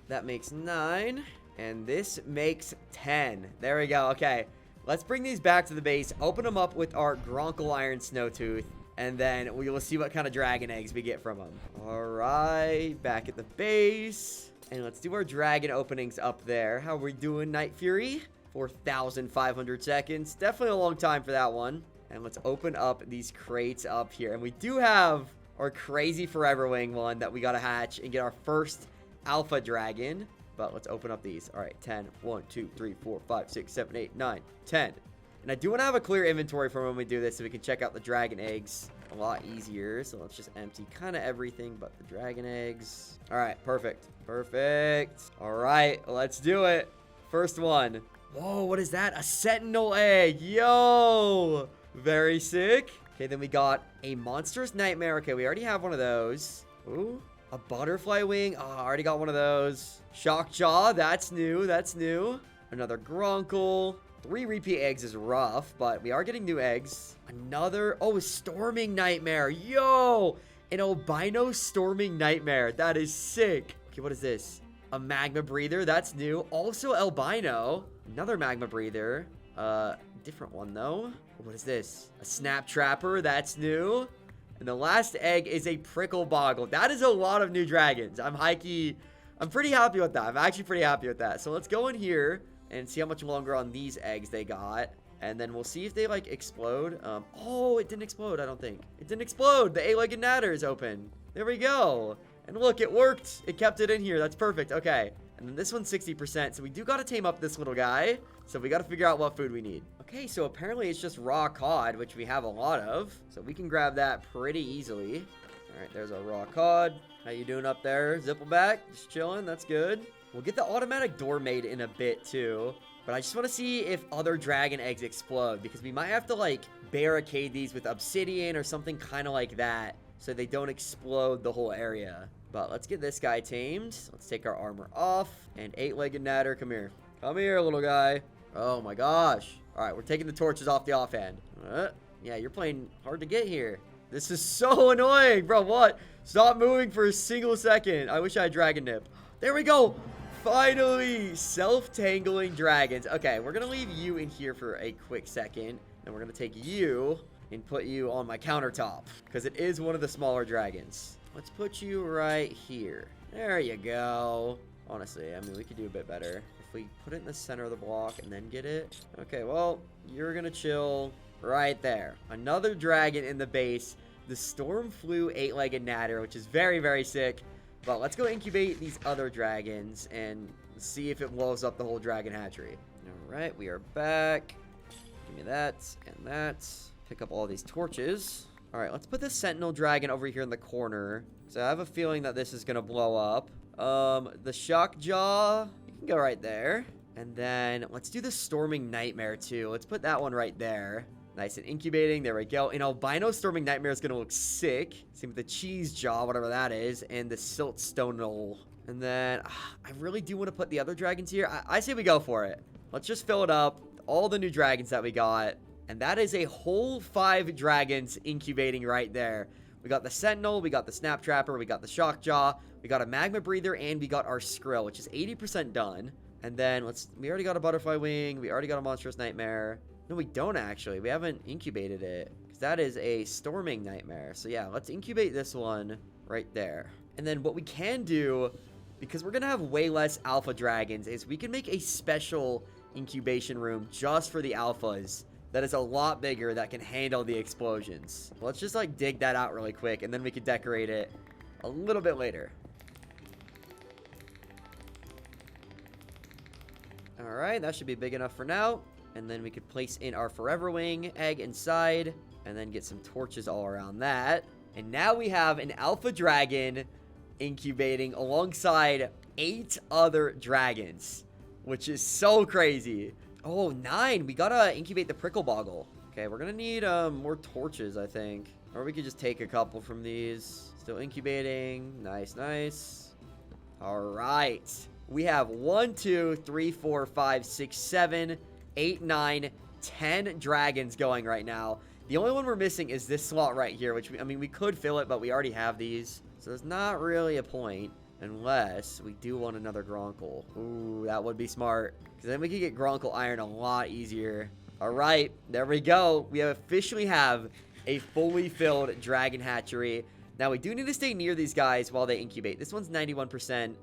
That makes 9. And this makes 10. There we go. Okay. Let's bring these back to the base, open them up with our Gronkle Iron Snowtooth, and then we will see what kind of dragon eggs we get from them. All right, back at the base. And let's do our dragon openings up there. How are we doing, Night Fury? 4,500 seconds. Definitely a long time for that one. And let's open up these crates up here. And we do have our crazy Forever Wing one that we got to hatch and get our first Alpha Dragon. But let's open up these. All right, 10. 1, 2, 3, 4, 5, 6, 7, 8, 9, 10. And I do want to have a clear inventory for when we do this so we can check out the dragon eggs a lot easier. So let's just empty kind of everything but the dragon eggs. All right, perfect. Perfect. All right, let's do it. First one. Whoa, what is that? A sentinel egg. Yo, very sick. Okay, then we got a monstrous nightmare. Okay, we already have one of those. Ooh. A butterfly wing. Oh, I already got one of those. Shock jaw. That's new. That's new. Another Gronkle. 3 repeat eggs is rough, but we are getting new eggs. Another. Oh, a storming nightmare. Yo, an albino storming nightmare. That is sick. Okay, what is this? A magma breather. That's new. Also albino. Another magma breather. Different one though. What is this? A snap trapper. That's new. And the last egg is a prickle boggle. That is a lot of new dragons. I'm pretty happy with that. I'm actually pretty happy with that. So let's go in here and see how much longer on these eggs they got. And then we'll see if they, like, explode. Oh, it didn't explode, I don't think. It didn't explode. The 8-legged natter is open. There we go. And look, it worked. It kept it in here. That's perfect. Okay. And then this one's 60%. So we do got to tame up this little guy. So we got to figure out what food we need. Okay, so apparently it's just raw cod, which we have a lot of. So we can grab that pretty easily. All right, there's our raw cod. How you doing up there, Zippleback? Just chilling. That's good. We'll get the automatic door made in a bit, too. But I just want to see if other dragon eggs explode. Because we might have to, like, barricade these with obsidian or something kind of like that. So they don't explode the whole area. But let's get this guy tamed. Let's take our armor off. And 8-legged natter, come here. Come here, little guy. Oh, my gosh. All right, we're taking the torches off the offhand. Yeah, you're playing hard to get here. This is so annoying, bro. What? Stop moving for a single second. I wish I had Dragon Nip. There we go. Finally, self-tangling dragons. Okay, we're going to leave you in here for a quick second. And we're going to take you and put you on my countertop. Because it is one of the smaller dragons. Let's put you right here. There you go. Honestly, I mean, we could do a bit better. If we put it in the center of the block and then get it. Okay, well, you're going to chill right there. Another dragon in the base. The Stormflu 8-legged natter, which is very, very sick. But let's go incubate these other dragons and see if it blows up the whole dragon hatchery. All right, we are back. Give me that and that. Pick up all these torches. All right, let's put the Sentinel Dragon over here in the corner. So I have a feeling that this is going to blow up. The Shock Jaw, you can go right there. And then let's do the Storming Nightmare too. Let's put that one right there. Nice and incubating. There we go. An albino Storming Nightmare is going to look sick. Same with the Cheese Jaw, whatever that is. And the Siltstone. And then I really do want to put the other dragons here. I say we go for it. Let's just fill it up. All the new dragons that we got. And that is a whole 5 dragons incubating right there. We got the Sentinel, we got the Snap Trapper, we got the Shock Jaw, we got a Magma Breather, and we got our Skrill, which is 80% done. And then we already got a Butterfly Wing, we already got a Monstrous Nightmare. No, we don't actually. We haven't incubated it. Because that is a Storming Nightmare. So yeah, let's incubate this one right there. And then what we can do because we're going to have way less alpha dragons, is we can make a special incubation room just for the alphas that is a lot bigger, that can handle the explosions. Let's just like dig that out really quick, and then we can decorate it a little bit later. Alright, that should be big enough for now. And then we could place in our Forever Wing egg inside, and then get some torches all around that. And now we have an alpha dragon incubating alongside 8 other dragons, which is so crazy. Oh, 9. We gotta incubate the prickle boggle. Okay, we're gonna need more torches, I think. Or we could just take a couple from these. Still incubating. Nice, nice. All right. We have 1, 2, 3, 4, 5, 6, 7, 8, 9, 10 dragons going right now. The only one we're missing is this slot right here, which, I mean, we could fill it, but we already have these. So there's not really a point unless we do want another Gronkle. Ooh, that would be smart, because then we could get Gronkle Iron a lot easier. All right, there we go. We officially have a fully filled dragon hatchery. Now, we do need to stay near these guys while they incubate. This one's 91%,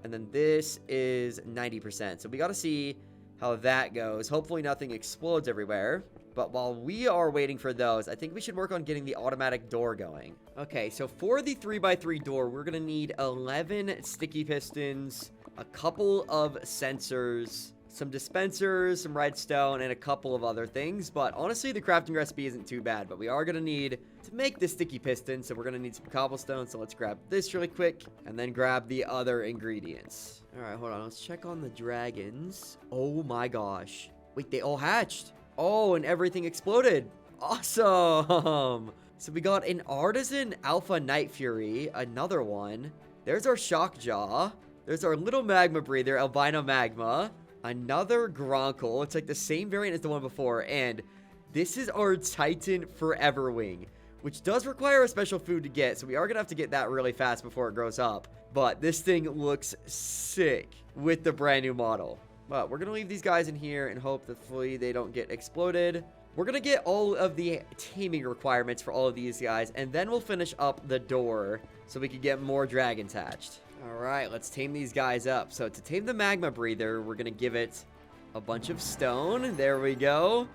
and then this is 90%. So we got to see how that goes. Hopefully nothing explodes everywhere. But while we are waiting for those, I think we should work on getting the automatic door going. Okay, so for the 3x3 door, we're going to need 11 sticky pistons, a couple of sensors, some dispensers, some redstone, and a couple of other things. But honestly, the crafting recipe isn't too bad. But we are going to need to make the sticky piston, so we're going to need some cobblestone. So let's grab this really quick, and then grab the other ingredients. All right, hold on. Let's check on the dragons. Oh my gosh. Wait, they all hatched. Oh, and everything exploded. Awesome. So we got an Artisan Alpha Night Fury, another one. There's our Shock Jaw. There's our little Magma Breather, Albino Magma. Another Gronkle. It's like the same variant as the one before. And this is our Titan Forever Wing, which does require a special food to get. So we are going to have to get that really fast before it grows up. But this thing looks sick with the brand new model. But we're going to leave these guys in here and hope that hopefully they don't get exploded. We're going to get all of the taming requirements for all of these guys, and then we'll finish up the door so we can get more dragons hatched. All right, let's tame these guys up. So to tame the Magma Breather, we're going to give it a bunch of stone. There we go.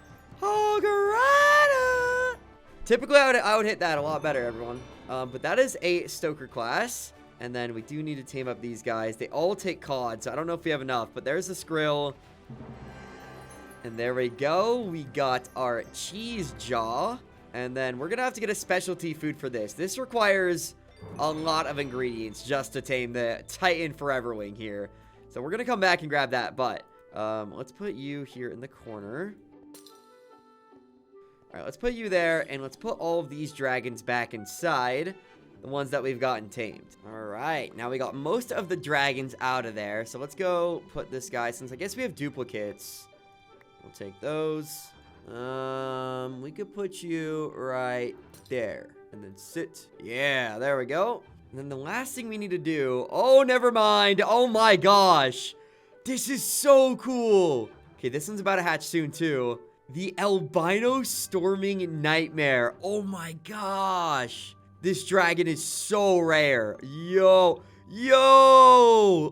Hogarata! Typically, I would hit that a lot better, everyone. But that is a Stoker class. And then we do need to tame up these guys. They all take cod, so I don't know if we have enough. But there's the Skrill. And there we go. We got our Cheese Jaw. And then we're going to have to get a specialty food for this. This requires a lot of ingredients just to tame the Titan Forever Wing here. So we're going to come back and grab that. But let's put you here in the corner. All right, let's put you there. And let's put all of these dragons back inside. The ones that we've gotten tamed. All right, now we got most of the dragons out of there. So let's go put this guy, since I guess we have duplicates. We'll take those. We could put you right there. And then sit. Yeah, there we go. And then the last thing we need to do. Oh, never mind. Oh my gosh. This is so cool. Okay, this one's about to hatch soon too. The Albino Storming Nightmare. Oh my gosh. This dragon is so rare. Yo.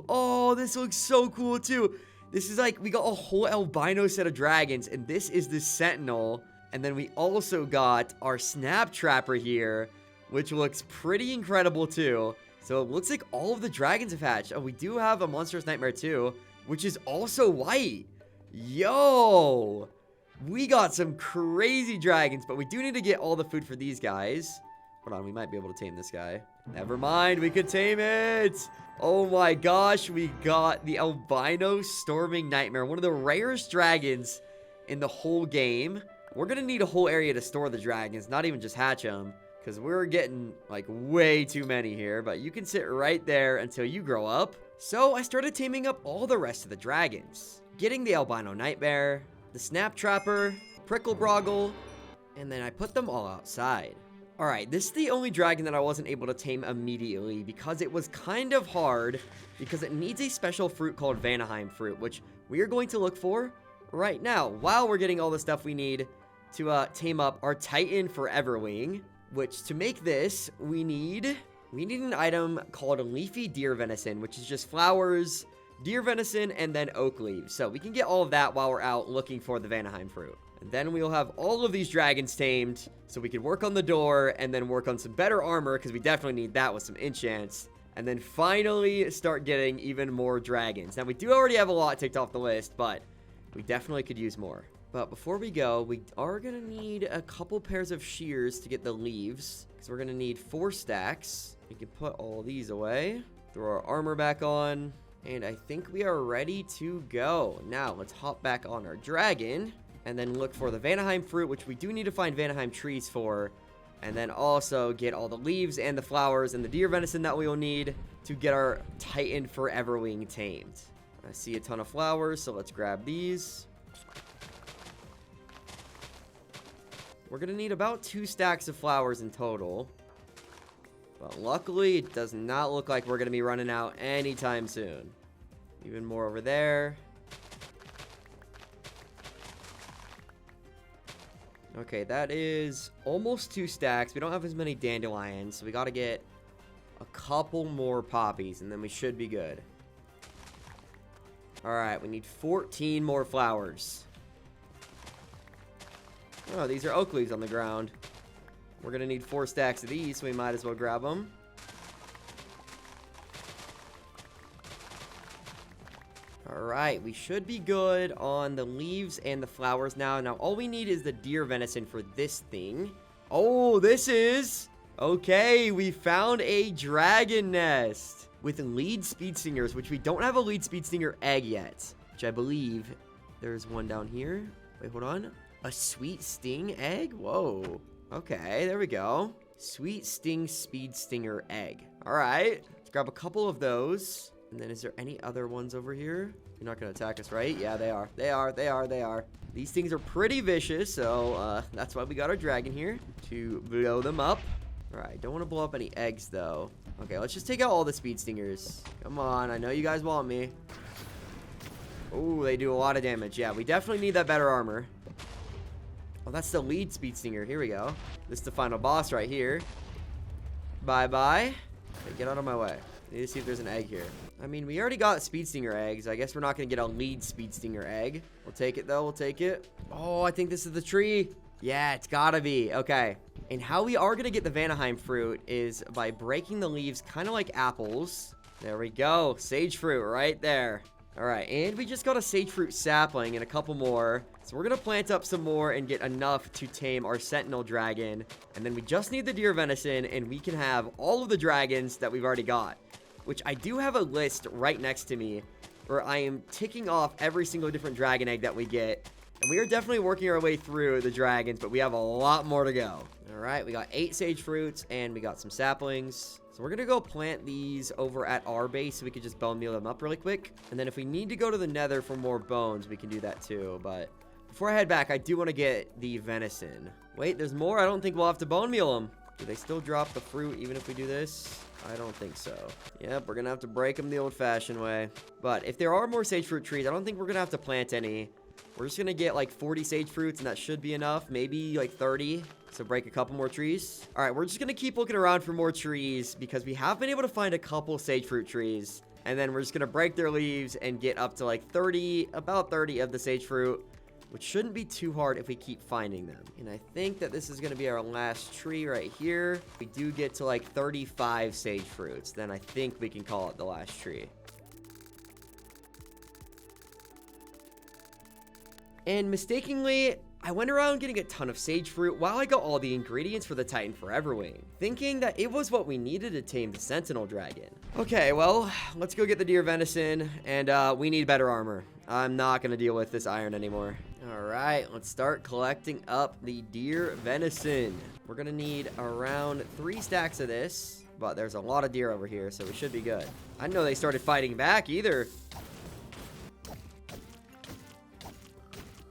Oh, this looks so cool too. This is like, we got a whole albino set of dragons, and this is the Sentinel. And then we also got our Snap Trapper here, which looks pretty incredible too. So it looks like all of the dragons have hatched. Oh, we do have a Monstrous Nightmare too, which is also white. Yo. We got some crazy dragons, but we do need to get all the food for these guys. Hold on, we might be able to tame this guy. Never mind, we could tame it. Oh my gosh, we got the Albino Storming Nightmare, one of the rarest dragons in the whole game. We're gonna need a whole area to store the dragons, not even just hatch them, because we're getting like way too many here. But you can sit right there until you grow up. So I started taming up all the rest of the dragons, getting the Albino Nightmare, the Snap Trapper, Prickle Broggle, and then I put them all outside. Alright, this is the only dragon that I wasn't able to tame immediately because it was kind of hard because it needs a special fruit called Vanaheim fruit, which we are going to look for right now while we're getting all the stuff we need to tame up our Titan Forever Wing, which to make this, we need We need an item called leafy deer venison, which is just flowers, deer venison, and then oak leaves. So we can get all of that while we're out looking for the Vanaheim fruit. And then we'll have all of these dragons tamed, so we can work on the door and then work on some better armor, because we definitely need that with some enchants. And then finally start getting even more dragons. Now, we do already have a lot ticked off the list, but we definitely could use more. But before we go, we are going to need a couple pairs of shears to get the leaves, because we're going to need 4 stacks. We can put all these away, throw our armor back on, and I think we are ready to go. Now, let's hop back on our dragon, and then look for the Vanaheim fruit, which we do need to find Vanaheim trees for, and then also get all the leaves and the flowers and the deer venison that we will need to get our Titan Foreverwing tamed. I see a ton of flowers, so let's grab these. We're going to need about 2 stacks of flowers in total. But luckily, it does not look like we're going to be running out anytime soon. Even more over there. Okay, that is almost 2 stacks. We don't have as many dandelions, so we got to get a couple more poppies, and then we should be good. Alright, we need 14 more flowers. Oh, these are oak leaves on the ground. We're going to need 4 stacks of these, so we might as well grab them. Alright, we should be good on the leaves and the flowers now. Now, all we need is the deer venison for this thing. Oh, this is... Okay, we found a dragon nest with lead speed stingers, which we don't have a lead speed stinger egg yet, which I believe there's one down here. Wait, hold on. A sweet sting egg? Whoa. Okay, there we go. Sweet sting speed stinger egg. All right, let's grab a couple of those. And then is there any other ones over here? You're not going to attack us, right? Yeah, they are. They are. These things are pretty vicious, so that's why we got our dragon here, to blow them up. All right, don't want to blow up any eggs, though. Okay, let's just take out all the speed stingers. Come on, I know you guys want me. Oh, they do a lot of damage. Yeah, we definitely need that better armor. Oh, that's the lead speed stinger. Here we go. This is the final boss right here. Bye-bye. Okay, get out of my way. I need to see if there's an egg here. I mean, we already got speed stinger eggs. I guess we're not going to get a lead speed stinger egg. We'll take it, though. We'll take it. Oh, I think this is the tree. Yeah, it's gotta be. Okay. And how we are going to get the Vanaheim fruit is by breaking the leaves kind of like apples. There we go. Sage fruit right there. All right, and we just got a sage fruit sapling and a couple more. So we're going to plant up some more and get enough to tame our sentinel dragon. And then we just need the deer venison, and we can have all of the dragons that we've already got. Which I do have a list right next to me where I am ticking off every single different dragon egg that we get. And we are definitely working our way through the dragons, but we have a lot more to go. All right, we got 8 sage fruits, and we got some saplings. So we're going to go plant these over at our base so we can just bone meal them up really quick. And then if we need to go to the nether for more bones, we can do that too. But before I head back, I do want to get the venison. Wait, there's more? I don't think we'll have to bone meal them. Do they still drop the fruit even if we do this? I don't think so. Yep, we're going to have to break them the old-fashioned way. But if there are more sage fruit trees, I don't think we're going to have to plant any. We're just going to get like 40 sage fruits, and that should be enough. Maybe like 30. So break a couple more trees. All right, we're just going to keep looking around for more trees because we have been able to find a couple sage fruit trees. And then we're just going to break their leaves and get up to like 30, about 30 of the sage fruit, which shouldn't be too hard if we keep finding them. And I think that this is going to be our last tree right here. If we do get to like 35 sage fruits, then I think we can call it the last tree. And mistakenly, I went around getting a ton of sage fruit while I got all the ingredients for the Titan Foreverwing, thinking that it was what we needed to tame the Sentinel Dragon. Okay, well, let's go get the deer venison, and we need better armor. I'm not going to deal with this iron anymore. All right, let's start collecting up the deer venison. We're going to need around 3 stacks of this, but there's a lot of deer over here, so we should be good. I didn't know they started fighting back either.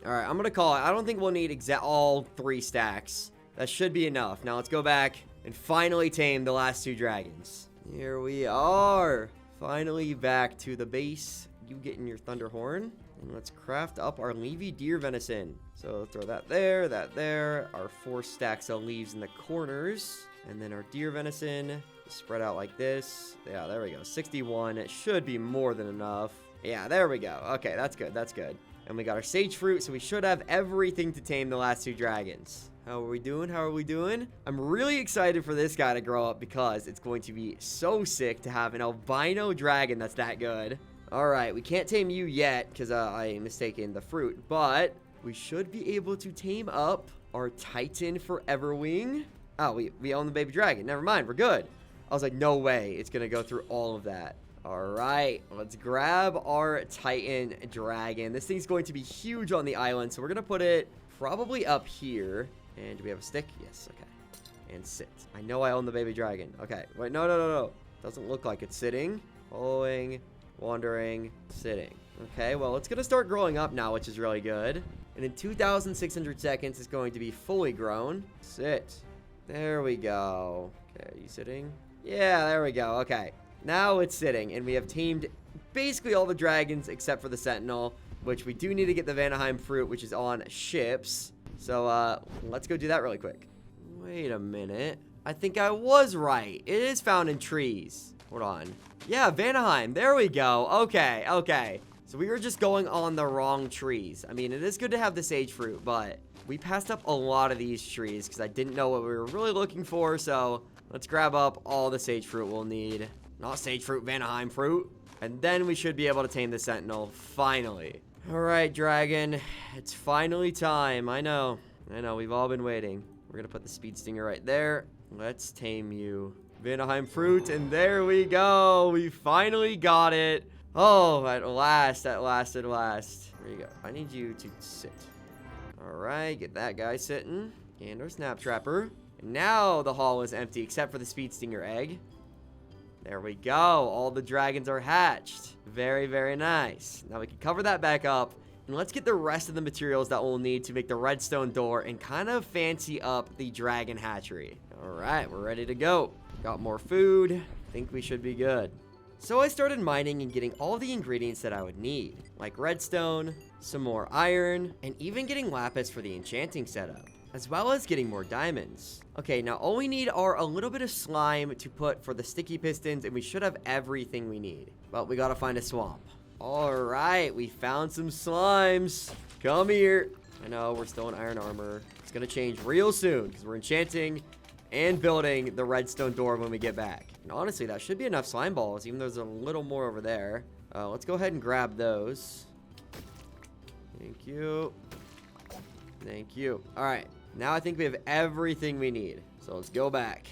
All right, I'm going to call it. I don't think we'll need all 3 stacks. That should be enough. Now let's go back and finally tame the last 2 dragons. Here we are. Finally back to the base. You getting your thunder horn. And let's craft up our leafy deer venison. So throw that there, our 4 stacks of leaves in the corners. And then our deer venison spread out like this. Yeah, there we go. 61. It should be more than enough. Yeah, there we go. Okay, that's good. That's good. And we got our sage fruit, so we should have everything to tame the last 2 dragons. How are we doing? How are we doing? I'm really excited for this guy to grow up because it's going to be so sick to have an albino dragon that's that good. All right, we can't tame you yet because I mistaken the fruit, but we should be able to tame up our Titan Foreverwing. Oh, we own the baby dragon. Never mind, we're good. I was like, no way it's going to go through all of that. All right, let's grab our Titan dragon. This thing's going to be huge on the island, so we're going to put it probably up here. And do we have a stick? Yes, okay. And sit. I know I own the baby dragon. Okay, wait, no. Doesn't look like it's sitting. Following, wandering, sitting. Okay, well, it's going to start growing up now, which is really good. And in 2,600 seconds, it's going to be fully grown. Sit. There we go. Okay, are you sitting? Yeah, there we go. Okay. Now it's sitting, and we have tamed basically all the dragons except for the sentinel, which we do need to get the Vanaheim fruit, which is on ships. So, let's go do that really quick. Wait a minute. I think I was right. It is found in trees. Hold on. Yeah, Vanaheim. There we go. Okay, okay. So we were just going on the wrong trees. I mean, it is good to have the sage fruit, but we passed up a lot of these trees because I didn't know what we were really looking for. So let's grab up all the sage fruit we'll need. Not sage fruit, Vanaheim fruit. And then we should be able to tame the sentinel, finally. All right, dragon. It's finally time. I know. We've all been waiting. We're going to put the speed stinger right there. Let's tame you. Vanaheim fruit, and there we go. We finally got it. Oh, at last. There you go. I need you to sit. All right, get that guy sitting. And our snap trapper. And now the hall is empty except for the speed stinger egg. There we go. All the dragons are hatched. Very, very nice. Now we can cover that back up. And let's get the rest of the materials that we'll need to make the redstone door and kind of fancy up the dragon hatchery. All right, we're ready to go. Got more food. Think we should be good. So I started mining and getting all the ingredients that I would need, like redstone, some more iron, and even getting lapis for the enchanting setup, as well as getting more diamonds. Okay, now all we need are a little bit of slime to put for the sticky pistons, and we should have everything we need. But we gotta find a swamp. All right, we found some slimes. Come here. I know, we're still in iron armor. It's gonna change real soon, because we're enchanting and building the redstone door when we get back. And honestly, that should be enough slime balls, even though there's a little more over there. Let's go ahead and grab those. Thank you. Thank you. All right. Now I think we have everything we need. So let's go back.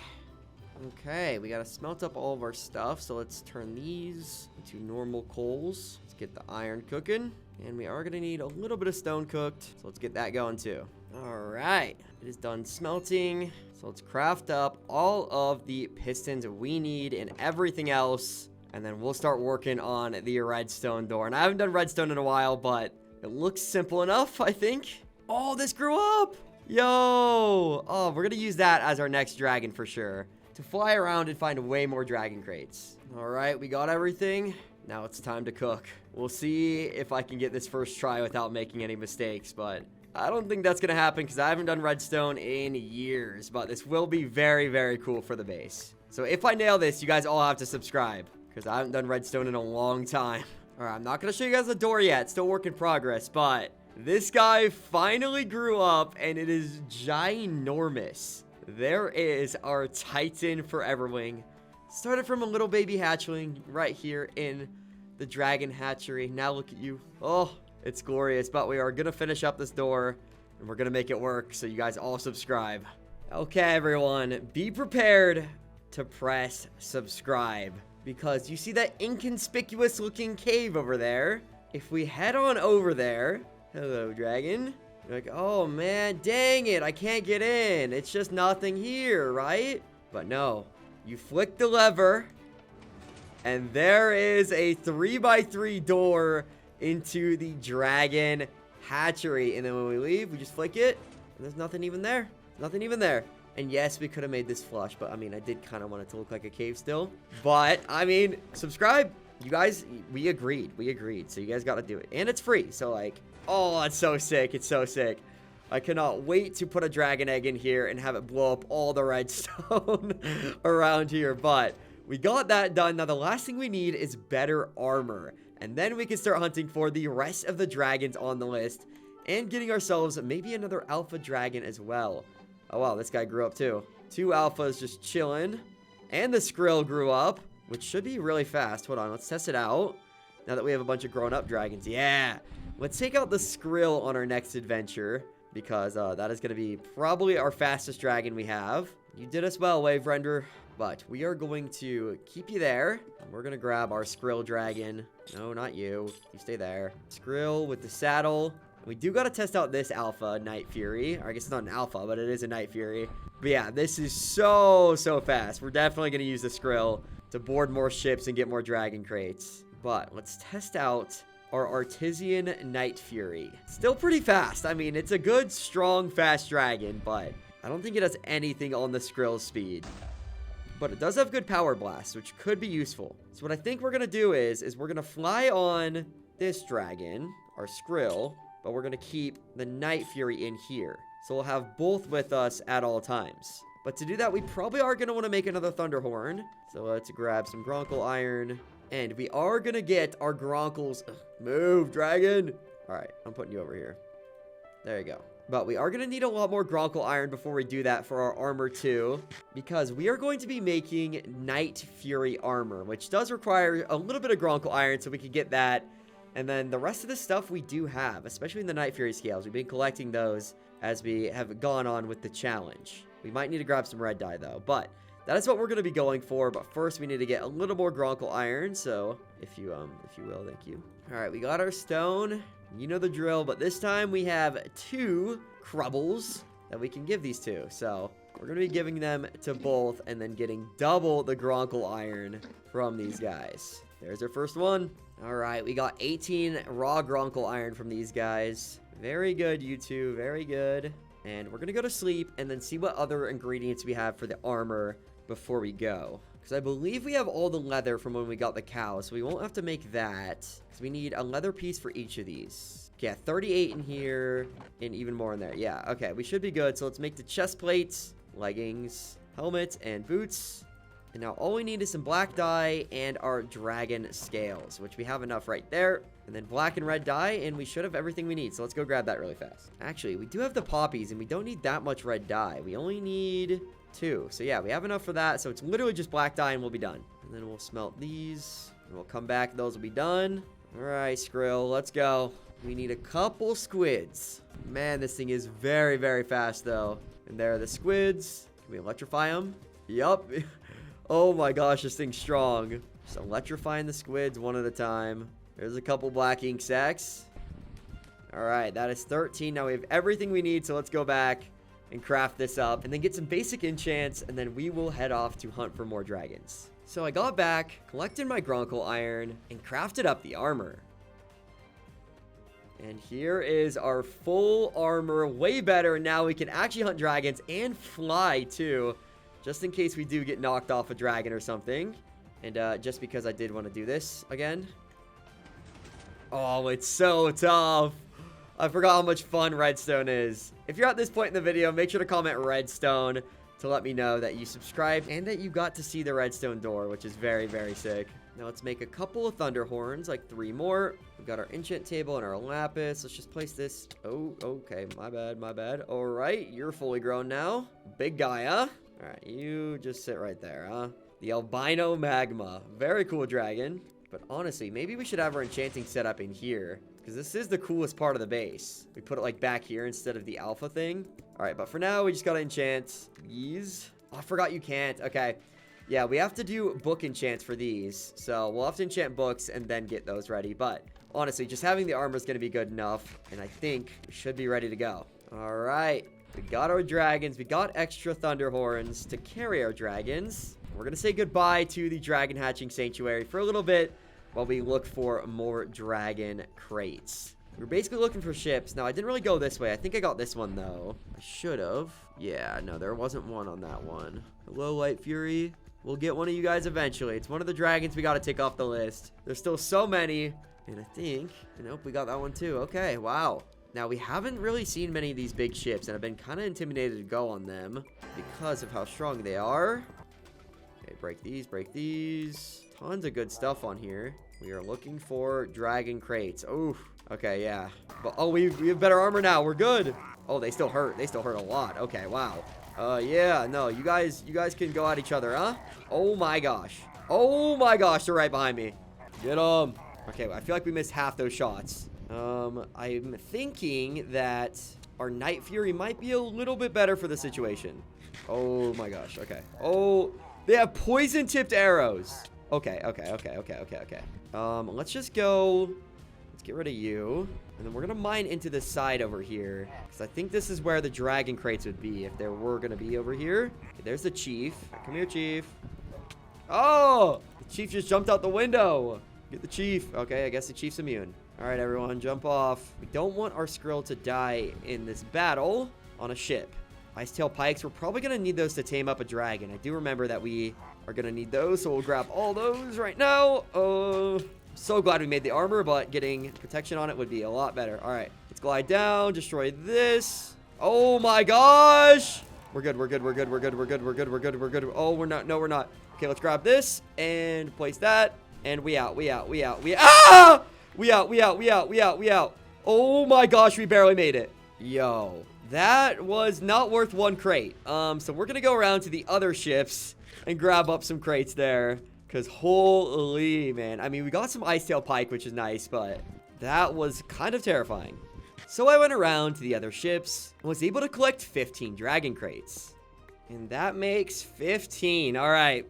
Okay, we got to smelt up all of our stuff. So let's turn these into normal coals. Let's get the iron cooking. And we are going to need a little bit of stone cooked. So let's get that going too. All right. It is done smelting. So let's craft up all of the pistons we need and everything else. And then we'll start working on the redstone door. And I haven't done redstone in a while, but it looks simple enough, I think. Oh, this grew up. Yo. Oh, we're going to use that as our next dragon for sure. To fly around and find way more dragon crates. All right, we got everything. Now it's time to cook. We'll see if I can get this first try without making any mistakes, but I don't think that's going to happen because I haven't done redstone in years, but this will be very, very cool for the base. So if I nail this, you guys all have to subscribe because I haven't done redstone in a long time. All right, I'm not going to show you guys the door yet. Still work in progress, but this guy finally grew up and it is ginormous. There is our Titan Foreverwing. Started from a little baby hatchling right here in the dragon hatchery. Now look at you. Oh, it's glorious. But we are going to finish up this door and we're going to make it work. So you guys all subscribe. Okay, everyone. Be prepared to press subscribe. Because you see that inconspicuous looking cave over there. If we head on over there. Hello, dragon. You're like, oh man, dang it, I can't get in. It's just nothing here, right? But no, you flick the lever, and there is a 3x3 door into the dragon hatchery. And then when we leave, we just flick it, and there's nothing even there. Nothing even there. And yes, we could have made this flush, but I mean, I did kind of want it to look like a cave still. But, I mean, subscribe. You guys, we agreed. So you guys got to do it. And it's free, so like, oh, it's so sick. It's so sick. I cannot wait to put a dragon egg in here and have it blow up all the redstone around here. But we got that done. Now, the last thing we need is better armor. And then we can start hunting for the rest of the dragons on the list. And getting ourselves maybe another alpha dragon as well. Oh, wow, this guy grew up too. 2 alphas just chilling. And the Skrill grew up, which should be really fast. Hold on, let's test it out. Now that we have a bunch of grown-up dragons. Yeah! Let's take out the Skrill on our next adventure. Because that is going to be probably our fastest dragon we have. You did us well, Wave Render. But we are going to keep you there. And we're going to grab our Skrill dragon. No, not you. You stay there. Skrill with the saddle. We do got to test out this alpha, Night Fury. Or I guess it's not an alpha, but it is a Night Fury. But yeah, this is so fast. We're definitely going to use the Skrill to board more ships and get more dragon crates. But let's test out our Artisan Night Fury. Still pretty fast. I mean, it's a good, strong, fast dragon, but I don't think it has anything on the Skrill's speed. But it does have good power blast, which could be useful. So what I think we're going to do is we're going to fly on this dragon, our Skrill, but we're going to keep the Night Fury in here. So we'll have both with us at all times. But to do that, we probably are going to want to make another Thunderhorn. So let's grab some Gronkle Iron. And we are going to get our Gronkles. Move, dragon. All right, I'm putting you over here. There you go. But we are going to need a lot more Gronkle Iron before we do that for our armor too. Because we are going to be making Night Fury armor, which does require a little bit of Gronkle Iron so we can get that. And then the rest of the stuff we do have, especially in the Night Fury scales. We've been collecting those as we have gone on with the challenge. We might need to grab some red dye though, but that is what we're going to be going for. But first we need to get a little more Gronkle Iron. So if you will, thank you. All right, we got our stone. You know the drill, but this time we have 2 Crubbles that we can give these to. So we're going to be giving them to both and then getting double the Gronkle Iron from these guys. There's our first one. All right, we got 18 raw Gronkle Iron from these guys. Very good, you two. Very good. And we're going to go to sleep and then see what other ingredients we have for the armor before we go. Because I believe we have all the leather from when we got the cow, so we won't have to make that. Because we need a leather piece for each of these. Yeah, 38 in here and even more in there. Yeah, okay, we should be good. So let's make the chest plates, leggings, helmet, and boots. And now all we need is some black dye and our dragon scales, which we have enough right there. And then black and red dye, and we should have everything we need. So let's go grab that really fast. Actually, we do have the poppies, and we don't need that much red dye. We only need 2. So yeah, we have enough for that. So it's literally just black dye, and we'll be done. And then we'll smelt these, and we'll come back. Those will be done. All right, Skrill, let's go. We need a couple squids. Man, this thing is very, very fast, though. And there are the squids. Can we electrify them? Yup. Oh my gosh, this thing's strong. Just electrifying the squids one at a time. There's a couple black ink sacks. All right, that is 13. Now we have everything we need, so let's go back and craft this up and then get some basic enchants, and then we will head off to hunt for more dragons. So I got back, collected my Gronkle Iron, and crafted up the armor. And here is our full armor, way better. Now we can actually hunt dragons and fly too, just in case we do get knocked off a dragon or something. And just because I did want to do this again. Oh, it's so tough. I forgot how much fun redstone is. If you're at this point in the video, make sure to comment redstone to let me know that you subscribed and that you got to see the redstone door, which is very, very sick. Now let's make a couple of thunder horns, like 3 more. We've got our enchant table and our lapis. Let's just place this. Oh, okay. My bad, my bad. All right, you're fully grown now. Big guy, huh? All right, you just sit right there, huh? The albino magma. Very cool dragon. But honestly, maybe we should have our enchanting set up in here, because this is the coolest part of the base. We put it like back here instead of the alpha thing. All right, but for now, we just got to enchant these. Oh, I forgot you can't. Okay. Yeah, we have to do book enchants for these. So we'll have to enchant books and then get those ready. But honestly, just having the armor is going to be good enough. And I think we should be ready to go. All right. We got our dragons. We got extra thunder horns to carry our dragons. We're going to say goodbye to the dragon hatching sanctuary for a little bit while we look for more dragon crates. We're basically looking for ships. Now, I didn't really go this way. I think I got this one, though. I should have. Yeah, no, there wasn't one on that one. Hello, Light Fury. We'll get one of you guys eventually. It's one of the dragons we got to take off the list. There's still so many. And I think, nope, we got that one too. Okay, wow. Now, we haven't really seen many of these big ships, and I've been kind of intimidated to go on them because of how strong they are. Okay, break these, break these. Tons of good stuff on here. We are looking for dragon crates. Oof. Okay, yeah. But, oh, we have better armor now. We're good. Oh, they still hurt. They still hurt a lot. Okay, wow. Yeah, no, you guys can go at each other, huh? Oh my gosh. Oh my gosh, they're right behind me. Get them. Okay, I feel like we missed half those shots. I'm thinking that our Night Fury might be a little bit better for the situation. Oh my gosh, okay. Oh, they have poison-tipped arrows. Okay. Let's just go. Let's get rid of you. And then we're going to mine into the side over here. Because I think this is where the dragon crates would be if there were going to be over here. Okay, there's the chief. Come here, chief. Oh! The chief just jumped out the window. Get the chief. Okay, I guess the chief's immune. All right, everyone, jump off. We don't want our Skrill to die in this battle on a ship. Icetail pikes, we're probably going to need those to tame up a dragon. I do remember that we are going to need those, so we'll grab all those right now. So glad we made the armor, but getting protection on it would be a lot better. All right, let's glide down, destroy this. Oh my gosh. We're good. Oh, we're not. No, we're not. Okay, let's grab this and place that. And we out. Ah! We out. Oh my gosh, we barely made it. Yo, that was not worth one crate. So we're gonna go around to the other ships and grab up some crates there. Because holy, man. I mean, we got some Icetail Pike, which is nice, but that was kind of terrifying. So I went around to the other ships and was able to collect 15 dragon crates. And that makes 15. All right.